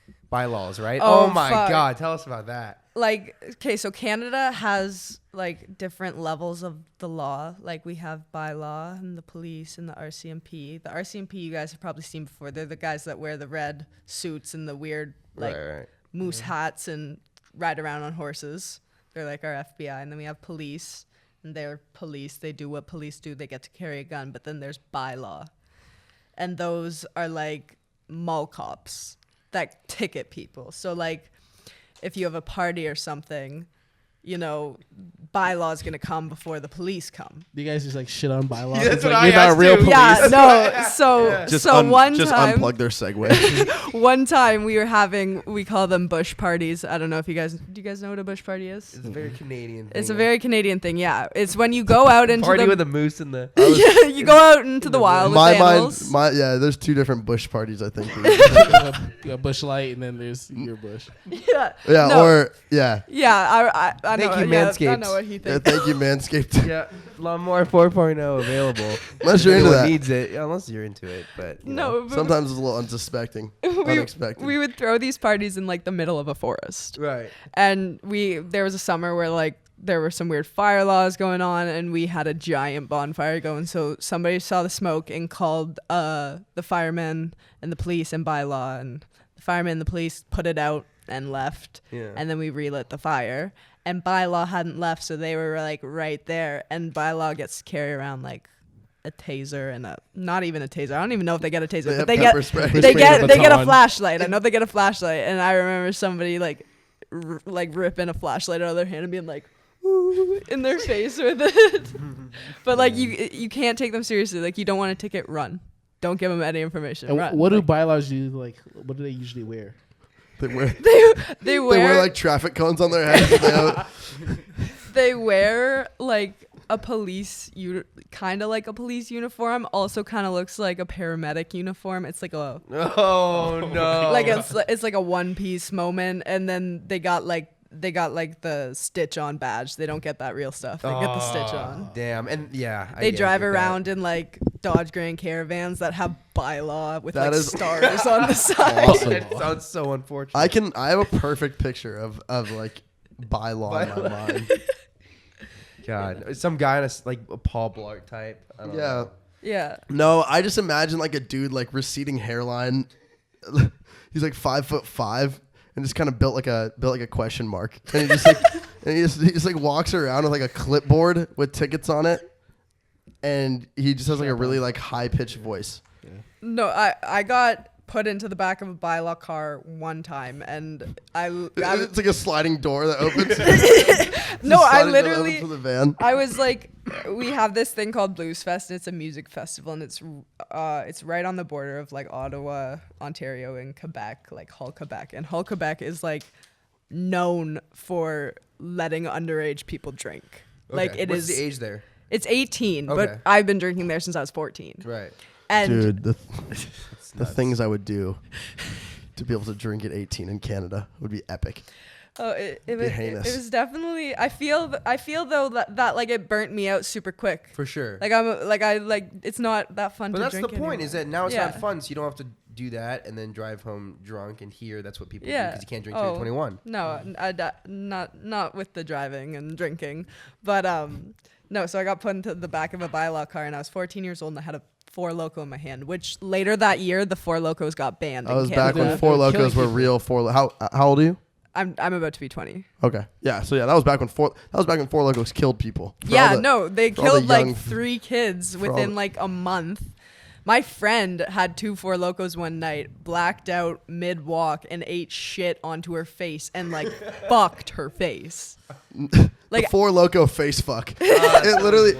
right? Oh, my fuck. God. Tell us about that. Like, okay, so Canada has like different levels of the law. Like we have bylaw and the police and the RCMP. The RCMP you guys have probably seen before. They're the guys that wear the red suits and the weird like moose hats and ride around on horses. They're like our FBI. And then we have police, and they're police. They do what police do. They get to carry a gun. But then there's bylaw. And those are like mall cops that ticket people. So like if you have a party or something, bylaws gonna come before the police come. You guys just like shit on bylaws. Yeah, that's It's what like, I you're not asked real too. police. Yeah, no. So Just one just time, unplug their Segway. one time we call them bush parties. I don't know if do you guys know what a bush party is? It's a very Canadian thing. It's a very Canadian thing. Yeah, it's when you go out into party the with a moose in the. yeah, you go out into the wild with animals. There's 2 different bush parties, I think. You got Bush Light, and then there's your Bush. Yeah. Yeah, No. yeah. I know. Thank you, I Manscaped. know what he Yeah, thinks. thank you, Manscaped. Yeah, Lawnmower 4.0 available. Unless you're into Anyone that. needs it. Yeah, unless you're into it, but No, but Sometimes it's a little unsuspecting, unexpected. we would throw these parties in like the middle of a forest. right. And there was a summer where like there were some weird fire laws going on, and we had a giant bonfire going. So somebody saw the smoke and called the firemen and the police and bylaw, and the firemen and the police put it out and left. Yeah. And then we relit the fire, and bylaw hadn't left, so they were like right there. And bylaw gets to carry around like a taser and not even a taser. I don't even know if they get a taser, They but have pepper spray. they get a baton. flashlight. I know they get a flashlight, and I remember somebody like ripping a flashlight out of their hand and being like, "Ooh," in their face with it. But like you can't take them seriously. Like you don't want a ticket, run. Don't give them any information. And Run. what do Like, bylaws do? Like, what do they usually wear? They wear, they they wear wear like traffic cones on their heads. they wear like a police kind of like a police uniform. Also kind of looks like a paramedic uniform. It's like a Oh no. like it's like a one piece moment, and then they got like the stitch on badge. They don't get that real stuff. They get the stitch on. Damn. And yeah. They drive around in like Dodge Grand Caravans that have bylaw with That like is stars on the side. Awesome. It sounds so unfortunate. I have a perfect picture of like bylaw in my mind. God, some guy in a Paul Blart type. I don't Yeah. know. Yeah. No, I just imagine like a dude like receding hairline. He's like 5'5" and just kind of built like a question mark. And he just like he just like walks around with like a clipboard with tickets on it. And he just has like a really like high pitched voice. No, I got put into the back of a bylaw car one time, and It's like a sliding door that opens. no, I Sliding door that literally opens for the van. I was like, we have this thing called Blues Fest. And it's a music festival, and it's right on the border of like Ottawa, Ontario, and Quebec, like Hull, Quebec. And Hull, Quebec is like known for letting underage people drink. Like Okay. it What's is. the age there? It's 18, Okay. but I've been drinking there since I was 14. Right. And Dude, the things I would do to be able to drink at 18 in Canada would be epic. oh, it Be was heinous. definitely. I feel though that like it burnt me out super quick. For sure. Like it's not that fun But to that's the drink point. anymore. Is that now it's Yeah. not fun, so you don't have to do that and then drive home drunk. And here, that's what people do Yeah. because you can't drink till you're 21. No, not with the driving and drinking, but no. So I got put into the back of a bylaw car, and I was 14 years old, and I had a Four Loko in my hand. Which later that year, the Four Lokos got banned. I was in back Canada. when Four Killing Locos were people. real Four. How old are you? I'm about to be 20. Okay, yeah. So yeah, that was back when Four Locos killed people. For all Yeah, the- no, they for all the killed like young- 3 kids for all within the- like a month. My friend had 2 Four Lokos one night, blacked out mid walk, and ate shit onto her face and like fucked her face. Like the Four Loco face fuck. It literally.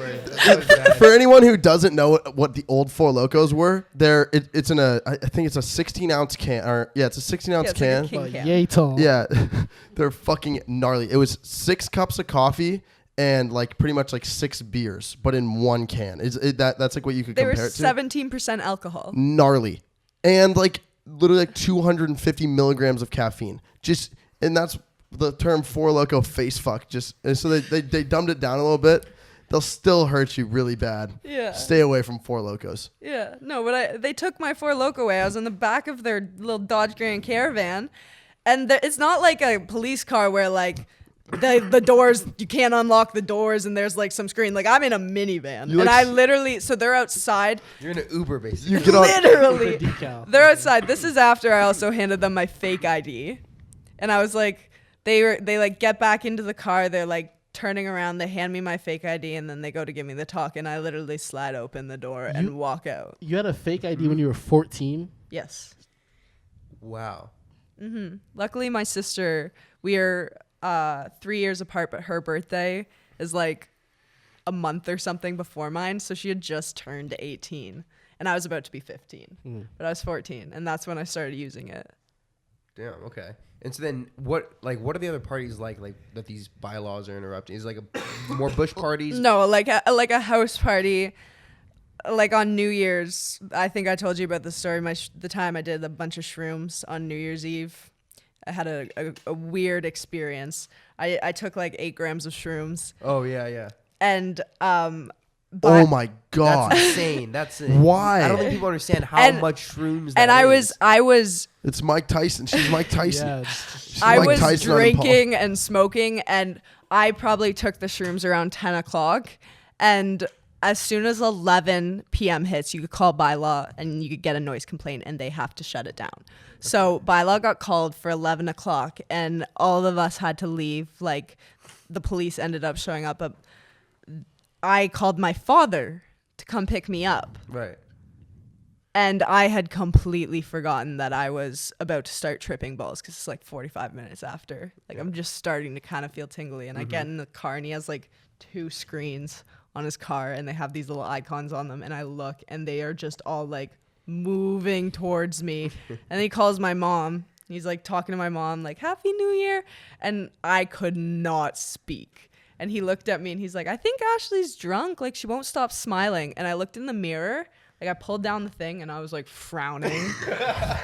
For anyone who doesn't know what the old Four Locos were, it's in I think it's a 16-ounce can. Or yeah, it's a 16-ounce it's like a can. king can. Yay tall. Yeah, they're fucking gnarly. It was 6 cups of coffee and like pretty much like 6 beers, but in one can. That's like what you could They were compare it to? 17% alcohol. Gnarly, and like literally like 250 milligrams of caffeine. And that's the term Four Loco face fuck. And so they dumbed it down a little bit. They'll still hurt you really bad. Yeah. Stay away from Four Locos. Yeah, no, but they took my Four Loko away. I was in the back of their little Dodge Grand Caravan, and it's not like a police car where like the doors, you can't unlock the doors and there's like some screen. Like I'm in a minivan, You and like I literally, so they're outside. You're in an Uber, basically. You get on. Literally, Decal. they're outside. This is after I also handed them my fake ID, and I was like, they like get back into the car. They're like turning around. They hand me my fake ID, and then they go to give me the talk, and I literally slide open the door and walk out. You had a fake ID when you were 14. Yes. Wow. Luckily, my sister, we are 3 years apart, but her birthday is like a month or something before mine. So she had just turned 18 and I was about to be 15, but I was 14. And that's when I started using it. Damn. Okay. And so then what are the other parties like that these bylaws are interrupting? Is it like more bush parties? No, like a house party. Like on New Year's, I think I told you about the story. The time I did a bunch of shrooms on New Year's Eve, I had a weird experience. I took like 8 grams of shrooms. Oh yeah. And oh my god, that's insane. That's why. I don't think people understand how much shrooms. That and is. I was. It's Mike Tyson. She's Mike Tyson. Yeah. I Mike was Tyson on drinking and smoking, and I probably took the shrooms around 10 o'clock, and as soon as 11 p.m. hits, you could call bylaw and you could get a noise complaint and they have to shut it down. So bylaw got called for 11 o'clock and all of us had to leave. Like the police ended up showing up. But I called my father to come pick me up. Right. And I had completely forgotten that I was about to start tripping balls because it's like 45 minutes after. Like I'm just starting to kind of feel tingly. And I get in the car and he has like 2 screens on his car and they have these little icons on them and I look and they are just all like moving towards me. And he calls my mom. He's like talking to my mom like Happy New Year, and I could not speak. And he looked at me and he's like, I think Ashley's drunk, like she won't stop smiling. And I looked in the mirror, like I pulled down the thing and I was like frowning.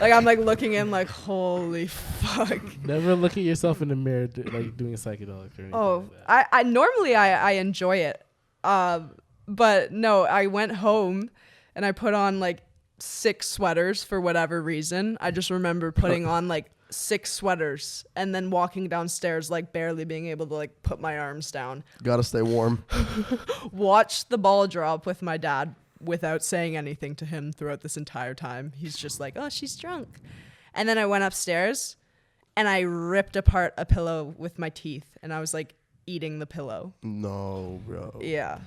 Like I'm like looking in like holy fuck. Never look at yourself in the mirror like doing a psychedelic or anything. Oh, like that. I normally I enjoy it. But no, I went home and I put on like 6 sweaters for whatever reason. I just remember putting on like 6 sweaters and then walking downstairs, like barely being able to like put my arms down. Gotta stay warm. Watched the ball drop with my dad without saying anything to him throughout this entire time. He's just like, oh, she's drunk. And then I went upstairs and I ripped apart a pillow with my teeth and I was like eating the pillow. No, bro. Yeah.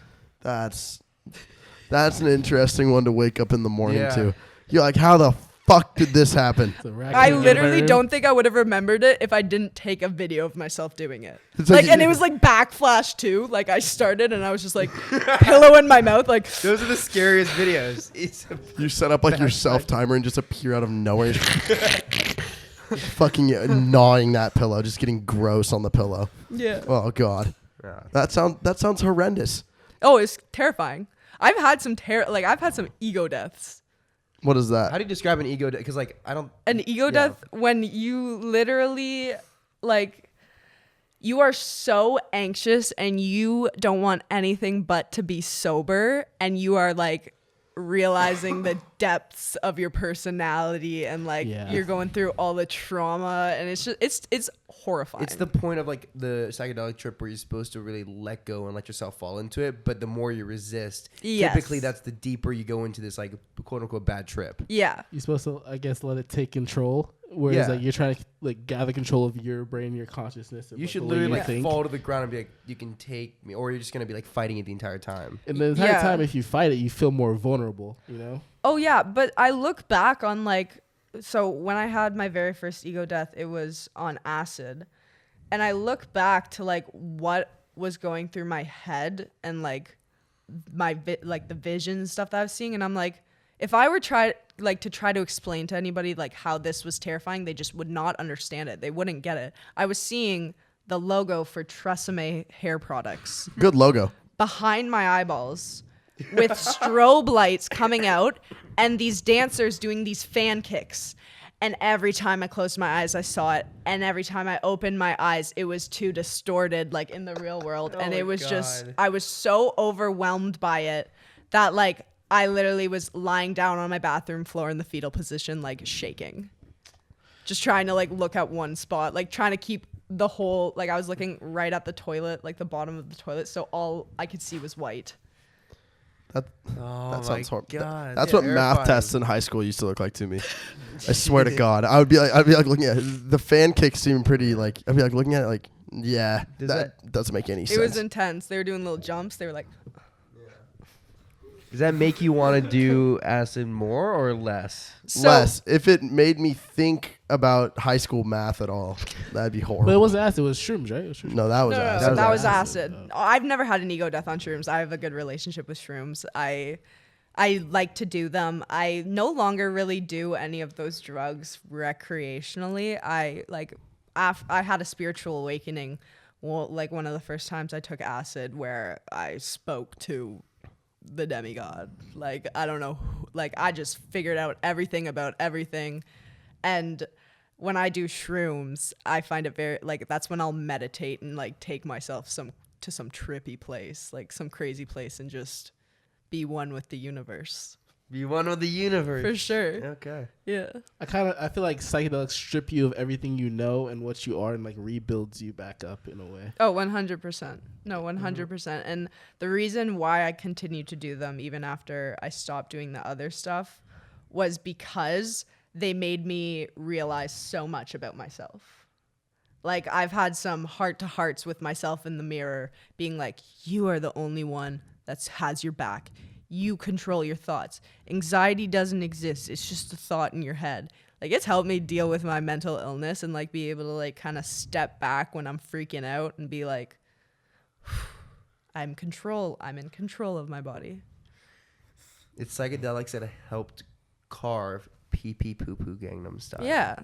That's an interesting one to wake up in the morning Yeah. to. You're like, how the fuck did this happen? I literally don't think I would have remembered it if I didn't take a video of myself doing it. It's Like, like and it was like backflash too. Like I started and I was just like pillow in my mouth. Like Those are the scariest videos. You set up like your self timer and just appear out of nowhere. Fucking gnawing that pillow, just getting gross on the pillow. yeah. Oh god. Yeah. That sounds horrendous. Oh, it's terrifying. I've had some ego deaths. What is that? How do you describe an ego? Because like I don't. An ego death when you literally like you are so anxious and you don't want anything but to be sober and you are like realizing the depths of your personality and like you're going through all the trauma and it's just it's horrifying. It's the point of like the psychedelic trip where you're supposed to really let go and let yourself fall into it, but the more you resist, typically that's the deeper you go into this like quote unquote bad trip. Yeah. You're supposed to, I guess, let it take control. Whereas like you're trying to like gather control of your brain, your consciousness. And, You like, should the way literally you like think. fall to the ground and be like, you can take me, or you're just gonna be like fighting it the entire time. And the entire time, if you fight it, you feel more vulnerable. You know. Oh yeah, but I look back on like, so when I had my very first ego death, it was on acid. And I look back to like what was going through my head and like my like the vision stuff that I was seeing. And I'm like, if I were try to explain to anybody like how this was terrifying, they just would not understand it. They wouldn't get it. I was seeing the logo for Tresemme hair products Good logo. behind my eyeballs with strobe lights coming out and these dancers doing these fan kicks. And every time I closed my eyes, I saw it. And every time I opened my eyes, it was too distorted, like in the real world. And it was just, I was so overwhelmed by it that like I literally was lying down on my bathroom floor in the fetal position, like shaking. Just trying to like look at one spot, like trying to keep the whole, like I was looking right at the toilet, like the bottom of the toilet. So all I could see was white. That sounds horrible. God, That's what math terrifying. tests in high school used to look like to me. I swear to God, I'd be like looking at it. The fan kicks seem pretty like I'd be like looking at it like that doesn't make any sense. It was intense. They were doing little jumps. They were like, Does that make you want to do acid more or less? Less. If it made me think about high school math at all, that'd be horrible. But it wasn't acid. It was shrooms, right? It was shrooms. No, that was acid. That was acid. I've never had an ego death on shrooms. I have a good relationship with shrooms. I like to do them. I no longer really do any of those drugs recreationally. I had a spiritual awakening. Well, like one of the first times I took acid where I spoke to the demigod. Like, I don't know. Like, I just figured out everything about everything. And when I do shrooms, I find it very, like, that's when I'll meditate and, like, take myself to some trippy place, like some crazy place, and just be one with the universe. Be one with the universe. For sure. Okay. Yeah. I feel like psychedelics strip you of everything you know and what you are and like rebuilds you back up in a way. Oh, 100%. No, 100%. And the reason why I continued to do them even after I stopped doing the other stuff was because they made me realize so much about myself. Like, I've had some heart-to-hearts with myself in the mirror being like, you are the only one that has your back. You control your thoughts. Anxiety doesn't exist. It's just a thought in your head. Like, it's helped me deal with my mental illness and like be able to like kind of step back when I'm freaking out and be like, I'm in control of my body. It's psychedelics that helped carve Peepeepoopoogangnamstyle. Yeah.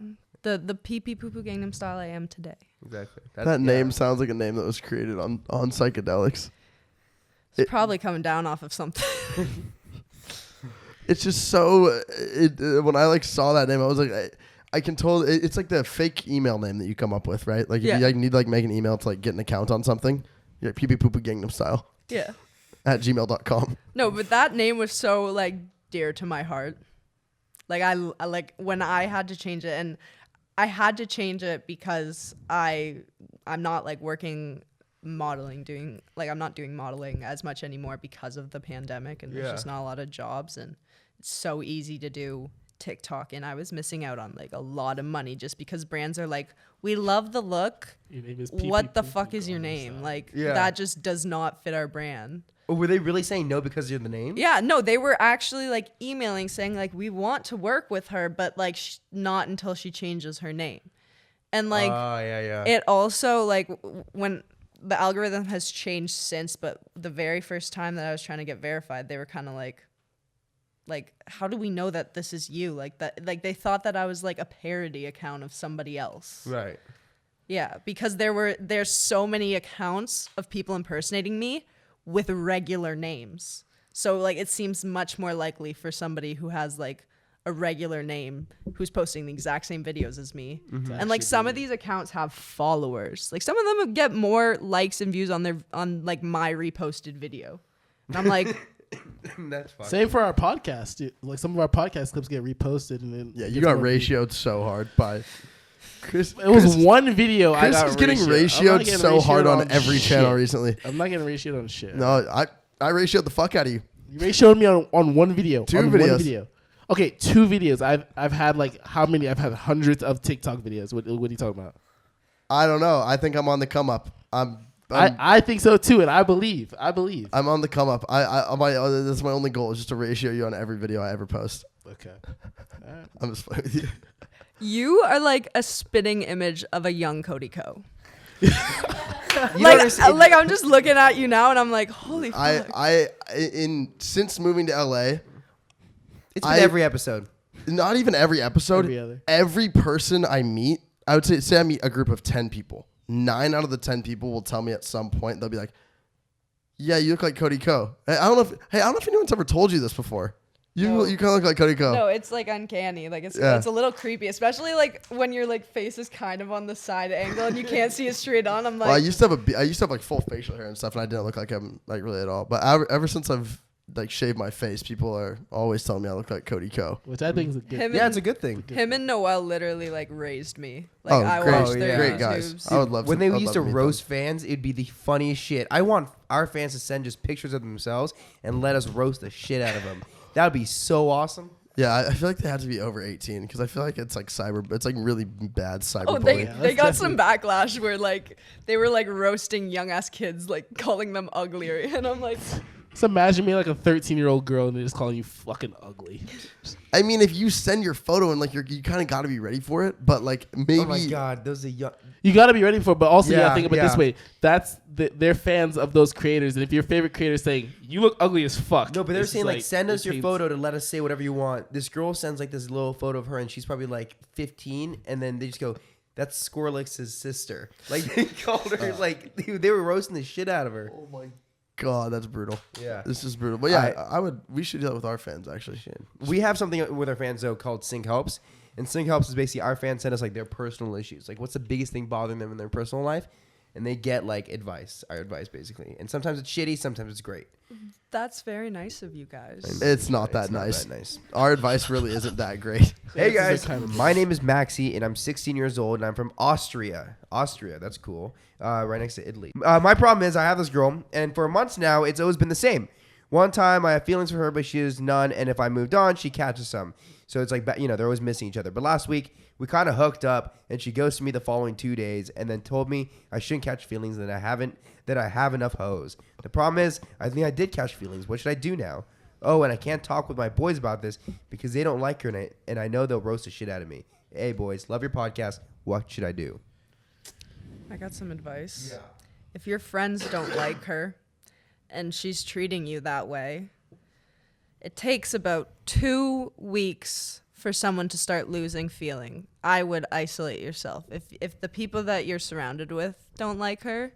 The Peepeepoopoogangnamstyle I am today. Exactly. That name sounds like a name that was created on psychedelics. It's probably coming down off of something. It's just so. When I like saw that name, I was like, I can totally. It's like the fake email name that you come up with, right? Like if you like, need to like make an email to like get an account on something, you're like Peepeepoopoogangnamstyle. Yeah. at gmail.com. No, but that name was so like dear to my heart. Like I like when I had to change it, and I had to change it because I'm not like working modeling, I'm not doing modeling as much anymore because of the pandemic, and there's just not a lot of jobs, and it's so easy to do TikTok, and I was missing out on like a lot of money just because brands are like, we love the look. What the fuck is your name? Like that just does not fit our brand. Oh, were they really saying no because you're the name? Yeah, no, they were actually like emailing saying like, we want to work with her, but like not until she changes her name. And like, it also like when the algorithm has changed since, but the very first time that I was trying to get verified, they were kind of like, how do we know that this is you? Like that, like they thought that I was like a parody account of somebody else. Right. Yeah, because there's so many accounts of people impersonating me with regular names. So like it seems much more likely for somebody who has like a regular name who's posting the exact same videos as me. Mm-hmm. And like some of these accounts have followers. Like some of them get more likes and views on like my reposted video. And I'm like, that's fine. Same for our podcast. Dude. Like some of our podcast clips get reposted, and then you got ratioed so hard by Chris. It was one video. Chris I got is getting ratioed so hard on every channel recently. I'm not getting ratioed on shit. No, I ratioed the fuck out of you. You ratioed me on one video. Two videos. One video. Okay, 2 videos. I've had like how many? I've had hundreds of TikTok videos. What are you talking about? I don't know. I think I'm on the come up. I think so too, and I believe. I'm on the come up. That's my only goal is just to ratio you on every video I ever post. Okay. Right. I'm just playing with you. You are like a spitting image of a young Cody Co. like I'm just looking at you now, and I'm like, holy fuck. Since moving to LA, it's been every episode. Not even every episode. Every person I meet, I would say I meet a group of 10 people. 9 out of the 10 people will tell me at some point, they'll be like, yeah, you look like Cody Co. I don't know if anyone's ever told you this before. You kind of look like Cody Co. No, it's like uncanny. Like it's a little creepy, especially like when your like face is kind of on the side angle and you can't see it straight on. I'm like, well, I used to have like full facial hair and stuff, and I didn't look like him like really at all. But ever since I've like shaved my face, people are always telling me I look like Cody Co. Which I think is a good. It's a good thing. Him and Noel literally like raised me. Like I watched their great guys. I would love when they used to roast fans. It'd be the funniest shit. I want our fans to send just pictures of themselves and let us roast the shit out of them. That would be so awesome. Yeah, I feel like they have to be over 18 because I feel like it's like really bad cyberbullying. Oh, they got some backlash where like they were like roasting young ass kids, like calling them uglier, and I'm like, Just imagine me like a 13-year-old girl and they're just calling you fucking ugly. I mean, if you send your photo and like you kind of got to be ready for it, but like maybe. Oh my god, those are young. You got to be ready for it, but also you got to think about it this yeah. way. They're fans of those creators, and if your favorite creator is saying you look ugly as fuck, No, but they're it's saying just like send us it your paints- photo to let us say whatever you want. This girl sends like this little photo of her, and she's probably like 15, and then they just go, "That's Skorlix's sister." Like they called her like they were roasting the shit out of her. Oh my god, that's brutal. Yeah. This is brutal. But yeah, I would. We should do that with our fans actually. We have something with our fans though called Sync Helps, and Sync Helps is basically our fans send us like their personal issues, like what's the biggest thing bothering them in their personal life, and they get like advice, our advice basically, and sometimes it's shitty, sometimes it's great. That's very nice of you guys. It's not that nice. Our advice really isn't that great. Hey Yeah, guys, kind of my name is Maxi, and I'm 16 years old, and I'm from Austria. Austria, that's cool. Right next to Italy. My problem is I have this girl, and for months now, it's always been the same. One time I have feelings for her, but she has none, and if I moved on, she catches some. So it's like, they're always missing each other. But last week, we kind of hooked up, and she ghosted me the following 2 days, and then told me I shouldn't catch feelings, and that I have enough hoes. The problem is, I think I did catch feelings. What should I do now? Oh, and I can't talk with my boys about this because they don't like her, and I know they'll roast the shit out of me. Hey, boys, love your podcast. What should I do? I got some advice. Yeah. If your friends don't like her and she's treating you that way, it takes about 2 weeks for someone to start losing feeling. I would isolate yourself. If the people that you're surrounded with don't like her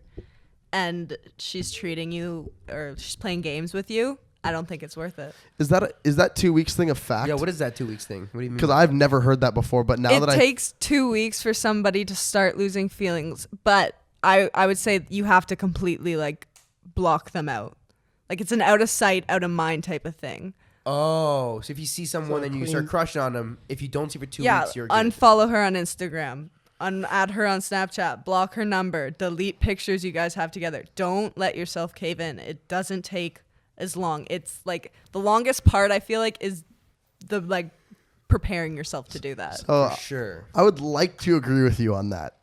and she's treating you or she's playing games with you, I don't think it's worth it. Is that 2 weeks thing a fact? Yeah, what is that 2 weeks thing? What do you mean? Because I've never heard that before, but now It that takes 2 weeks for somebody to start losing feelings, but I would say you have to completely like block them out. Like it's an out of sight, out of mind type of thing. Oh, so if you see someone, then you start crushing on them. If you don't see for 2 weeks, you're good. Unfollow her on Instagram, add her on Snapchat, block her number, delete pictures you guys have together. Don't let yourself cave in. It doesn't take as long. It's like the longest part I feel like is the like preparing yourself to do that. So For sure. I would like to agree with you on that,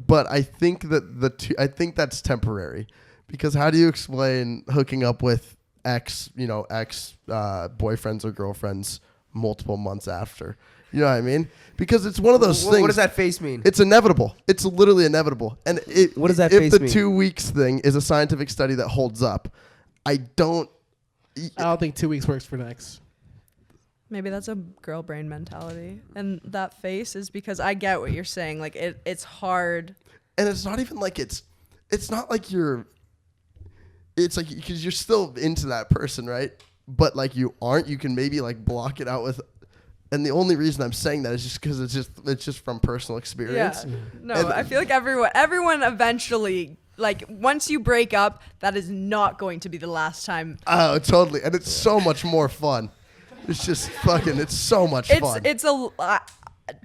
but I think that I think that's temporary, because how do you explain hooking up with ex boyfriends or girlfriends multiple months after? You know what I mean? Because it's one of those things. What does that face mean? It's inevitable. It's literally inevitable. And What does that if face the mean? 2 weeks thing is a scientific study that holds up, I don't think 2 weeks works for next. Maybe that's a girl brain mentality. And that face is because I get what you're saying. Like it's hard. And it's not even like it's not like it's like, because you're still into that person, right? But like you aren't. You can maybe like block it out with. And the only reason I'm saying that is just because it's just from personal experience. Yeah. No, And- I feel like everyone eventually, like once you break up, that is not going to be the last time. Oh, totally. And it's so much more fun. It's just fucking. It's so much fun.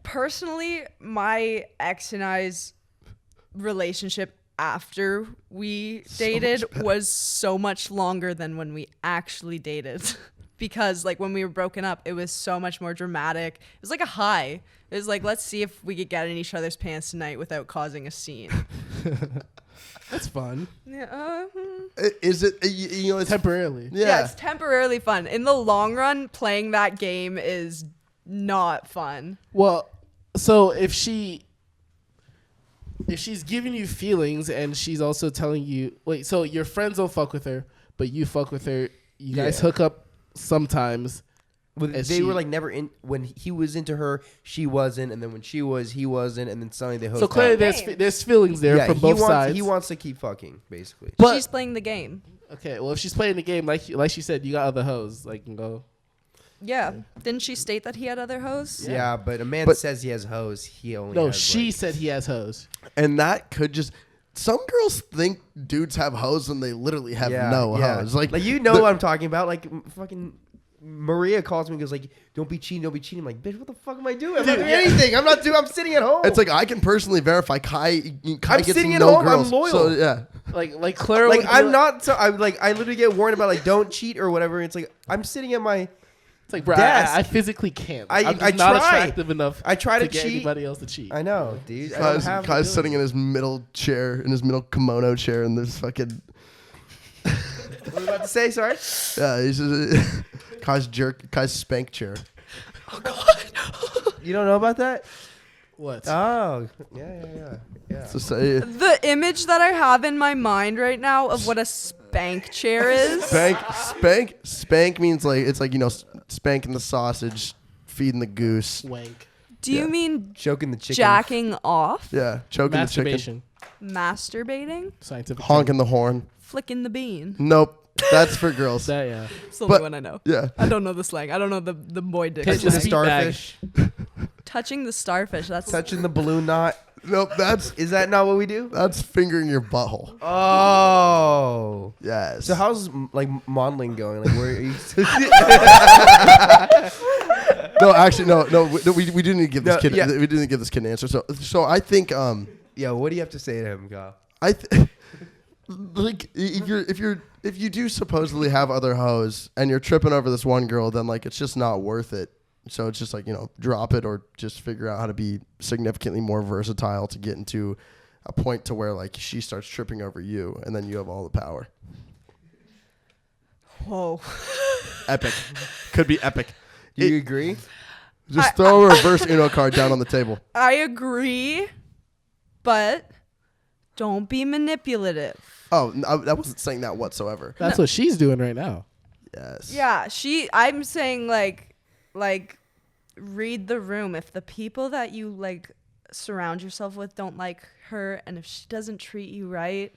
Personally, my ex and I's relationship after we dated was so much longer than when we actually dated. Because like when we were broken up, it was so much more dramatic. It was like a high. It was like, let's see if we could get in each other's pants tonight without causing a scene. That's fun. Yeah. Is it? It's Temporarily. Yeah, it's temporarily fun. In the long run, playing that game is not fun. Well, so if she's giving you feelings and she's also telling you, wait, so your friends don't fuck with her, but you fuck with her. You guys hook up sometimes. They were like never in. When he was into her, she wasn't, and then when she was, he wasn't, and then suddenly they hooked So clearly up. there's feelings there from both sides. He wants to keep fucking, basically. But She's playing the game. okay, well if she's playing the game like she said, you got other hoes, like you can go. Yeah. Didn't she state that he had other hoes? Yeah, but a man says he has hoes. He only No, has, she like, said he has hoes. And that could just. Some girls think dudes have hoes and they literally have no hoes. Like you know what I'm talking about. Like fucking Maria calls me and goes like, "Don't be cheating, don't be cheating." I'm like, bitch, what the fuck am I doing? I'm not doing anything. I'm not doing. I'm sitting at home. It's like I can personally verify Kai gets sitting at no home, I'm girls. loyal. So yeah, Like Claire like would be I'm not. So I'm like I literally get warned about like don't cheat or whatever. It's like I'm sitting at my. It's like, bro, desk. I physically can't. I I'm just not try. attractive enough. I try to get cheat. anybody else to cheat. I know, dude. I don't have Kai's the sitting in his middle chair, in his middle kimono chair, and there's fucking. What were you about to say? Sorry. Yeah, he's Kai's spank chair. You don't know about that? What? Oh, yeah. So say The image that I have in my mind right now of what a spank chair is. spank means like it's like spanking the sausage, feeding the goose. Wank. Do you mean Choking the chicken. jacking off? Yeah, choking the chicken, Masturbation. Masturbating? Scientific. honking the horn. Flicking the bean. Nope, that's for girls. That, yeah. It's the But- only one I know. Yeah, I don't know the slang. I don't know the boy dick. Touching Touching the slang. starfish. Touching the starfish. That's Touching the balloon knot. nope. Is that not what we do? That's fingering your butthole. Oh. Yes. So how's like modeling going? Like where are you? No, actually, no. We do need to give this No, kid. yeah. We do need to give this kid an answer. So I think Yeah. What do you have to say to him, Kyle? like if you do supposedly have other hoes and you're tripping over this one girl, then like it's just not worth it. So it's just like drop it or just figure out how to be significantly more versatile to get into a point to where like she starts tripping over you and then you have all the power. whoa. Epic, could be epic. Do you agree? Just throw a reverse Uno card down on the table. I agree, but don't be manipulative. Oh, I wasn't saying that whatsoever. That's what she's doing right now. Yes. Yeah, I'm saying like read the room. If the people that you like surround yourself with don't like her, and if she doesn't treat you right,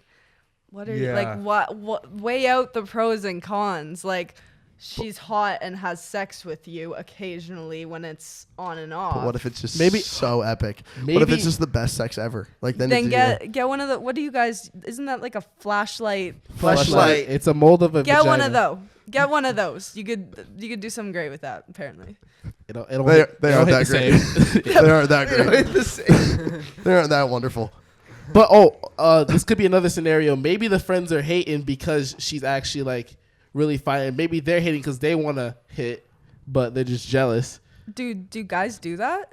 what are you like? What weigh out the pros and cons? Like, she's hot and has sex with you occasionally when it's on and off. But what if it's just Maybe- so epic? What if maybe- it's just the best sex ever? Like then get one of the. What do you guys? Isn't that like a flashlight? Fleshlight. It's a mold of a Get vagina. one of those. Get one of those. You could do something great with that. Apparently. It'll They hit aren't that the great. same. They aren't that It's great. the same. They aren't that wonderful. But this could be another scenario. Maybe the friends are hating because she's actually like really fine. Maybe they're hating because they want to hit, but they're just jealous. Do guys do that?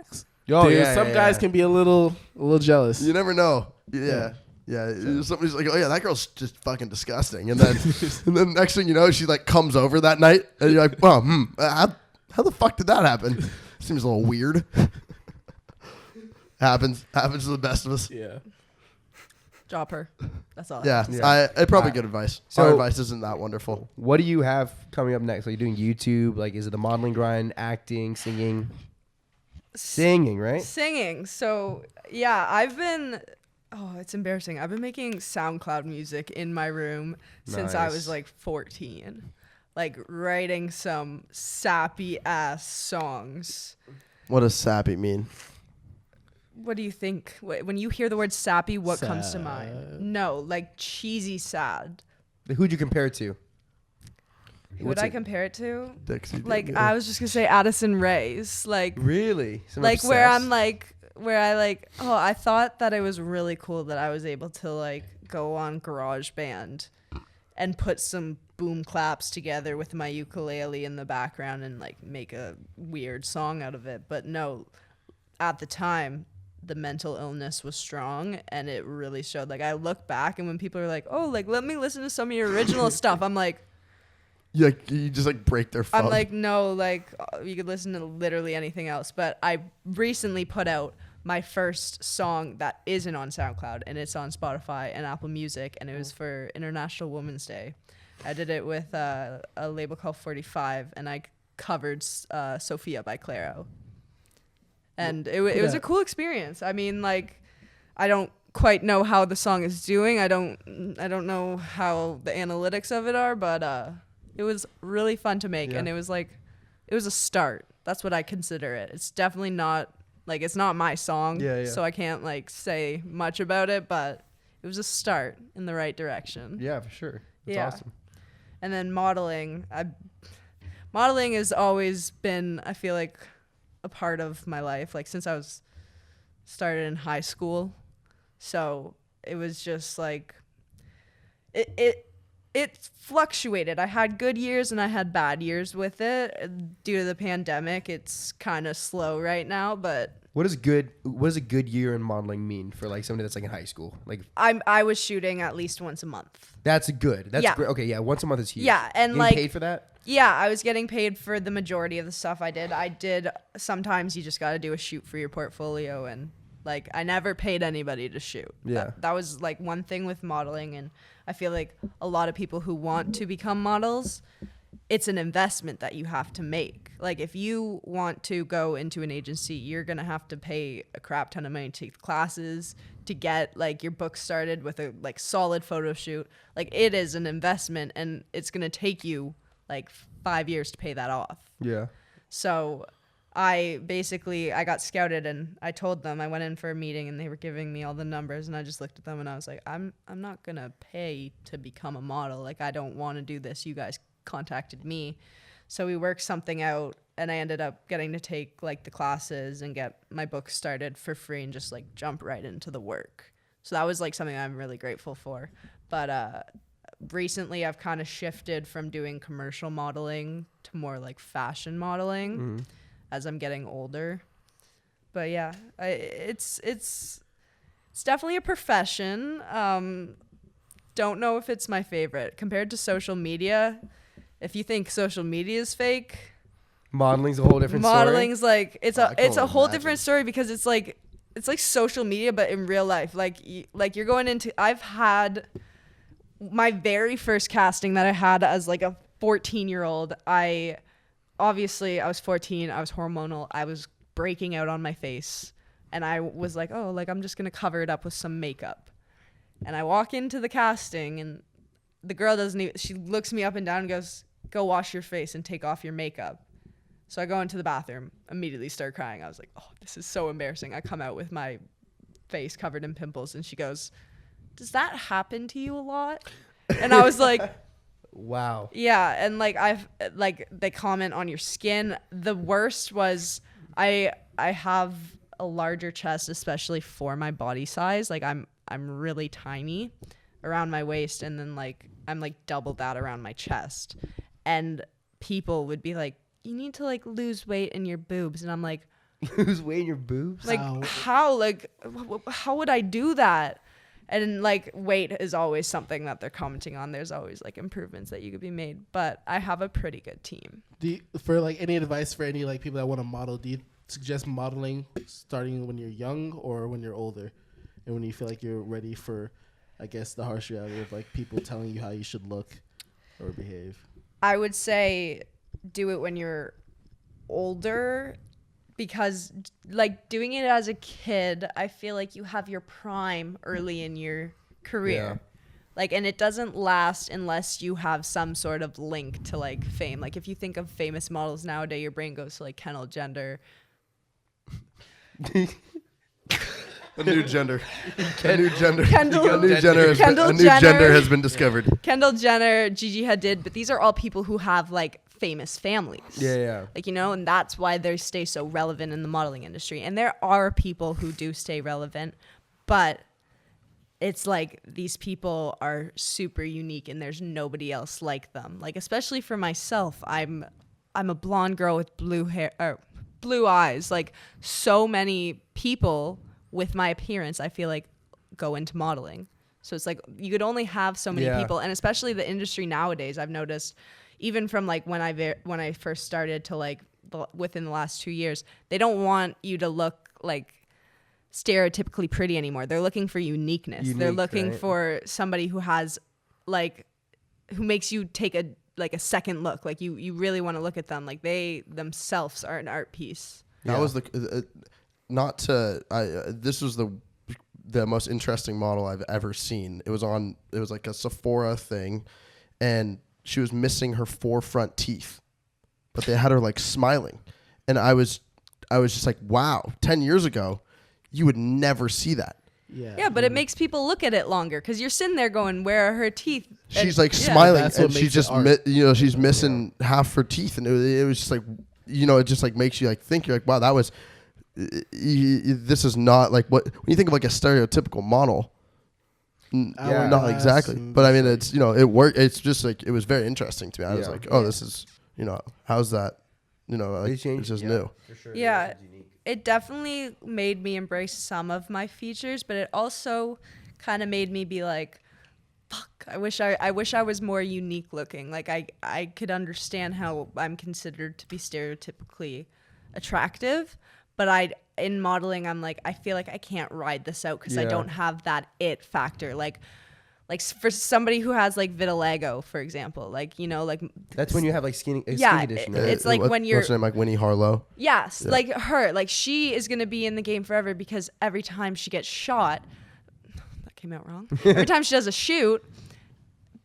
Oh, Dude, yeah, some yeah, guys yeah. can be a little jealous. You never know. Yeah. Somebody's like, oh yeah, that girl's just fucking disgusting, and then next thing you know, she like comes over that night, and you're like, well, how the fuck did that happen? Seems a little weird. happens to the best of us. Yeah. Drop her. That's all. Yeah, Yeah. I probably good advice. So- Our advice isn't that wonderful. What do you have coming up next? Are you doing YouTube? Like, is it the modeling grind, acting, singing? Singing, right? Singing. So yeah, I've been. Oh, it's embarrassing. I've been making SoundCloud music in my room since I Nice. was like 14. Like writing some sappy ass songs. What does sappy mean? What do you think? When you hear the word sappy, what comes to Sad. mind? No, like cheesy sad. Who'd you compare it to? Who would What's I it- compare it to? Dixie. Like I was just gonna say Addison Rae's. Like Really? like where I'm like where I like I thought that it was really cool that I was able to like go on GarageBand and put some boom claps together with my ukulele in the background and like make a weird song out of it. But no, at the time the mental illness was strong and it really showed. Like I look back and when people are like, oh, like let me listen to some of your original stuff, I'm like you just like break their phone. I'm like, no, like you could listen to literally anything else. But I recently put out my first song that isn't on SoundCloud, and it's on Spotify and Apple Music, and it was for International Women's Day. I did it with a label called 45, and I covered Sophia by Clairo. And it was a cool experience. I mean, like, I don't quite know how the song is doing. I don't know how the analytics of it are, but it was really fun to make, and it was a start. That's what I consider it. It's definitely not like it's not my song, so I can't like say much about it, but it was a start in the right direction. Yeah, for sure. That's Yeah. awesome. And then modeling has always been, I feel like, a part of my life, like since I was started in high school. So it was just like it fluctuated. I had good years and I had bad years with it. Due to the pandemic, it's kind of slow right now, but What does a good year in modeling mean for like somebody that's like in high school? Like I was shooting at least once a month. that's good. That's Yeah. great. Okay, yeah, once a month is huge. Yeah, and Getting like paid for that. Yeah, I was getting paid for the majority of the stuff I did. Sometimes you just got to do a shoot for your portfolio, and like I never paid anybody to shoot. Yeah. That was like one thing with modeling, and I feel like a lot of people who want to become models, it's an investment that you have to make. Like if you want to go into an agency, you're going to have to pay a crap ton of money to take classes, to get like your book started with a like solid photo shoot. Like it is an investment, and it's going to take you like 5 years to pay that off. Yeah. So I got scouted, and I told them, I went in for a meeting, and they were giving me all the numbers, and I just looked at them and I was like, I'm not going to pay to become a model. Like I don't want to do this. You guys contacted me. So we worked something out, and I ended up getting to take like the classes and get my book started for free and just like jump right into the work. So that was like something I'm really grateful for. But recently I've kind of shifted from doing commercial modeling to more like fashion modeling as I'm getting older. But yeah, it's definitely a profession. Don't know if it's my favorite compared to social media. If you think social media is fake, Modeling's a whole different modeling's story. like it's a whole different story, because it's like social media but in real life. Like you're going into, I've had my very first casting that I had as like a 14-year-old. I was 14, I was hormonal, I was breaking out on my face, and I was like, oh, like I'm just gonna cover it up with some makeup. And I walk into the casting, and the girl she looks me up and down and goes, go wash your face and take off your makeup. So I go into the bathroom, immediately start crying. I was like, oh, this is so embarrassing. I come out with my face covered in pimples, and she goes, does that happen to you a lot? And I was like, Wow. yeah. And like they comment on your skin. The worst was I have a larger chest, especially for my body size. Like I'm really tiny around my waist, and then like I'm like double that around my chest. And people would be like, you need to like lose weight in your boobs. And I'm like, Lose weight in your boobs? like how? Like how would I do that? And like weight is always something that they're commenting on. There's always like improvements that you could be made, but I have a pretty good team. For like any advice for any like people that want to model, do you suggest modeling starting when you're young or when you're older, and when you feel like you're ready for, I guess, the harsh reality of like people telling you how you should look or behave? I would say do it when you're older, because like doing it as a kid, I feel like you have your prime early in your career. Yeah. Like, and it doesn't last unless you have some sort of link to like fame. Like if you think of famous models nowadays, your brain goes to like Kendall Jenner. A new gender. A new gender. Kendall A new gender. Kendall A new Jenner. gender has been discovered. Kendall Jenner, Gigi Hadid, but these are all people who have like famous families. Yeah. Like, you know, and that's why they stay so relevant in the modeling industry. And there are people who do stay relevant, but it's like these people are super unique and there's nobody else like them. Like, especially for myself, I'm a blonde girl with blue hair, or blue eyes. Like, so many people with my appearance, I feel like, go into modeling. So it's like you could only have so many people, and especially the industry nowadays, I've noticed, even from like when I first started to like within the last 2 years, they don't want you to look like stereotypically pretty anymore. They're looking for uniqueness. They're looking for somebody who has like, who makes you take a second look. Like you really want to look at them. Like they themselves are an art piece. That was this was the most interesting model I've ever seen. It was like a Sephora thing, and she was missing her 4 front teeth, but they had her like smiling, and I was just like, wow, 10 years ago, you would never see that. Yeah, but it makes people look at it longer because you're sitting there going, where are her teeth? She's like smiling, That's and what she's makes just she's missing half her teeth, and it was just like, it just like makes you like think, you're like, wow, that was. This is not like what when you think of like a stereotypical model. Not exactly, but I mean it's it worked. It's just like it was very interesting to me. I was like, oh, this is how's that? Like, it's just new. For sure. Yeah. it definitely made me embrace some of my features, but it also kind of made me be like, fuck, I wish I was more unique looking. Like I could understand how I'm considered to be stereotypically attractive, but in modeling I'm like, I feel like I can't ride this out because I don't have that it factor. Like for somebody who has like vitiligo, for example, like, you know, like that's when you have like skin yeah, condition. it's like when you're what's her name, like Winnie Harlow. Yes, like her, like she is gonna be in the game forever because every time she gets shot, that came out wrong. Every time she does a shoot,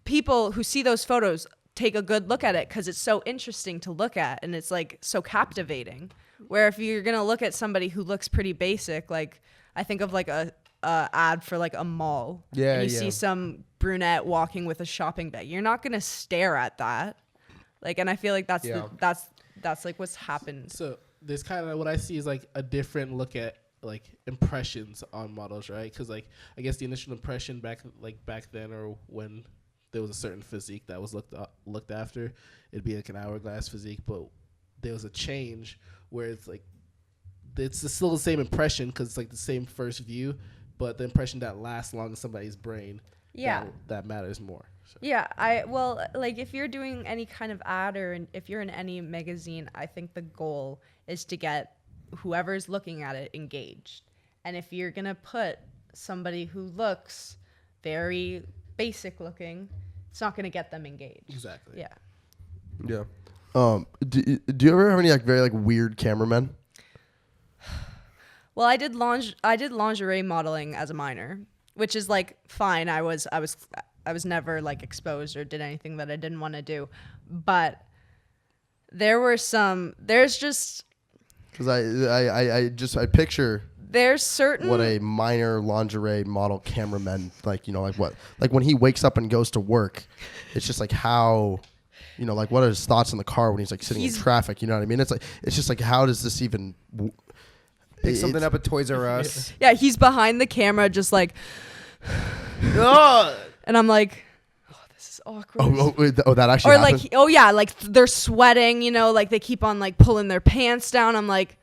people who see those photos take a good look at it because it's so interesting to look at and it's like so captivating. Where if you're gonna look at somebody who looks pretty basic, like I think of like a ad for like a mall, and you see some brunette walking with a shopping bag, you're not gonna stare at that. Like, and I feel like that's like what's happened. So there's kind of what I see is like a different look at like impressions on models, right? Because like I guess the initial impression back then, or when there was a certain physique that was looked after, it'd be like an hourglass physique, but there was a change where it's like it's still the same impression because it's like the same first view, but the impression that lasts long in somebody's brain, that matters more. So. Yeah, like if you're doing any kind of ad or if you're in any magazine, I think the goal is to get whoever's looking at it engaged. And if you're gonna put somebody who looks very basic looking, it's not gonna get them engaged. Exactly. Yeah. Yeah. Do you ever have any like very like weird cameramen? Well, I did lingerie modeling as a minor, which is like fine. I was never like exposed or did anything that I didn't want to do, but there's just because I picture there's certain what a minor lingerie model cameraman like, you know, like when he wakes up and goes to work, it's just like how, you know, like what are his thoughts in the car when he's like sitting in traffic, you know what I mean? It's just like how does this even pick something up at Toys R Us? Yeah, he's behind the camera just like and I'm like, oh, this is awkward. Oh, that actually or happened? like, like they're sweating, you know, like they keep on like pulling their pants down. I'm like,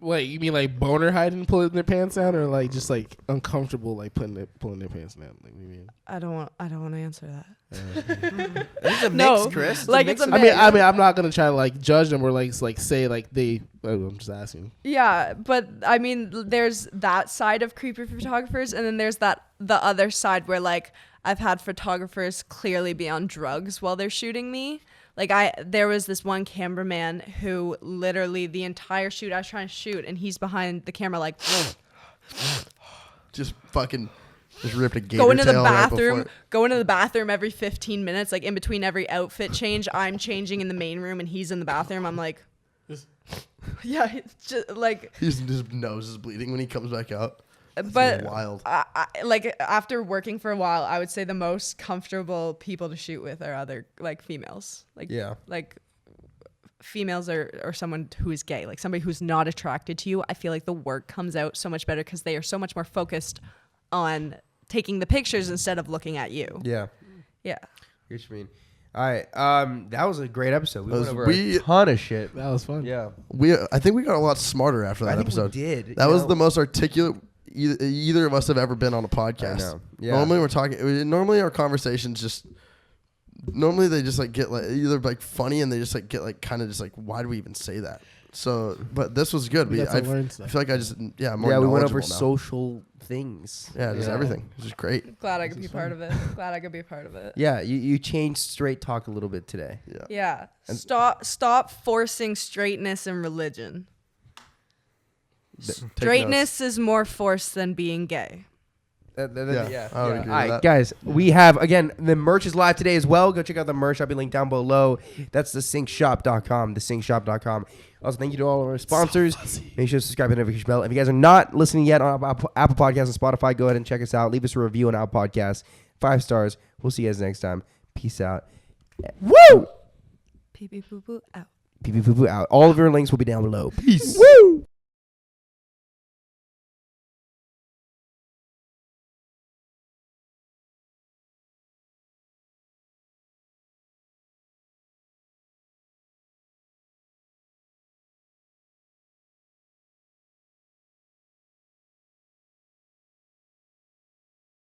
wait, you mean like boner hiding, pulling their pants down, or like just like uncomfortable, like pulling their pants down? Like, what do you mean? I don't want to answer that. This is a mix, Chris. Like it's a mix. I mean, I'm not gonna try to like judge them or like say like they. I'm just asking. Yeah, but I mean, there's that side of creepy photographers, and then there's the other side where like I've had photographers clearly be on drugs while they're shooting me. Like there was this one cameraman who literally the entire shoot I was trying to shoot, and he's behind the camera like just fucking just ripped a gator go into the tail bathroom, right go into the bathroom every 15 minutes, like in between every outfit change. I'm changing in the main room, and he's in the bathroom. I'm like, yeah, it's just like his nose is bleeding when he comes back out. But wild. I like after working for a while, I would say the most comfortable people to shoot with are other like females. Like like females or someone who is gay, like somebody who's not attracted to you. I feel like the work comes out so much better because they are so much more focused on taking the pictures instead of looking at you. Yeah. Yeah. What you mean? All right. That was a great episode. We went over a ton of shit. That was fun. Yeah. I think we got a lot smarter after that episode. We did. That was the most articulate either of us have ever been on a podcast. I know. Yeah. Normally we're talking. Normally our conversations just. Normally they just like get like either like funny and they just like get like kind of just like why do we even say that? So, but this was good. I feel like I just more we went over now. social things. Yeah, just everything. It was just great. Glad I could be part of it. Glad I could be a part of it. Yeah, you changed straight talk a little bit today. Yeah. Yeah. Stop forcing straightness in religion. Straightness is more forced than being gay. I would agree with All right, that. guys, we have, again, the merch is live today as well. Go check out the merch. I'll be linked down below. That's TheSyncShop.com, TheSyncShop.com. Also, thank you to all of our sponsors. Make sure to subscribe and notification bell. If you guys are not listening yet on Apple Podcasts and Spotify, go ahead and check us out. Leave us a review on Apple Podcasts. 5 stars. We'll see you guys next time. Peace out. Woo! Peepeepoopoo out. Peepeepoopoo out. All of your links will be down below. Peace. Woo!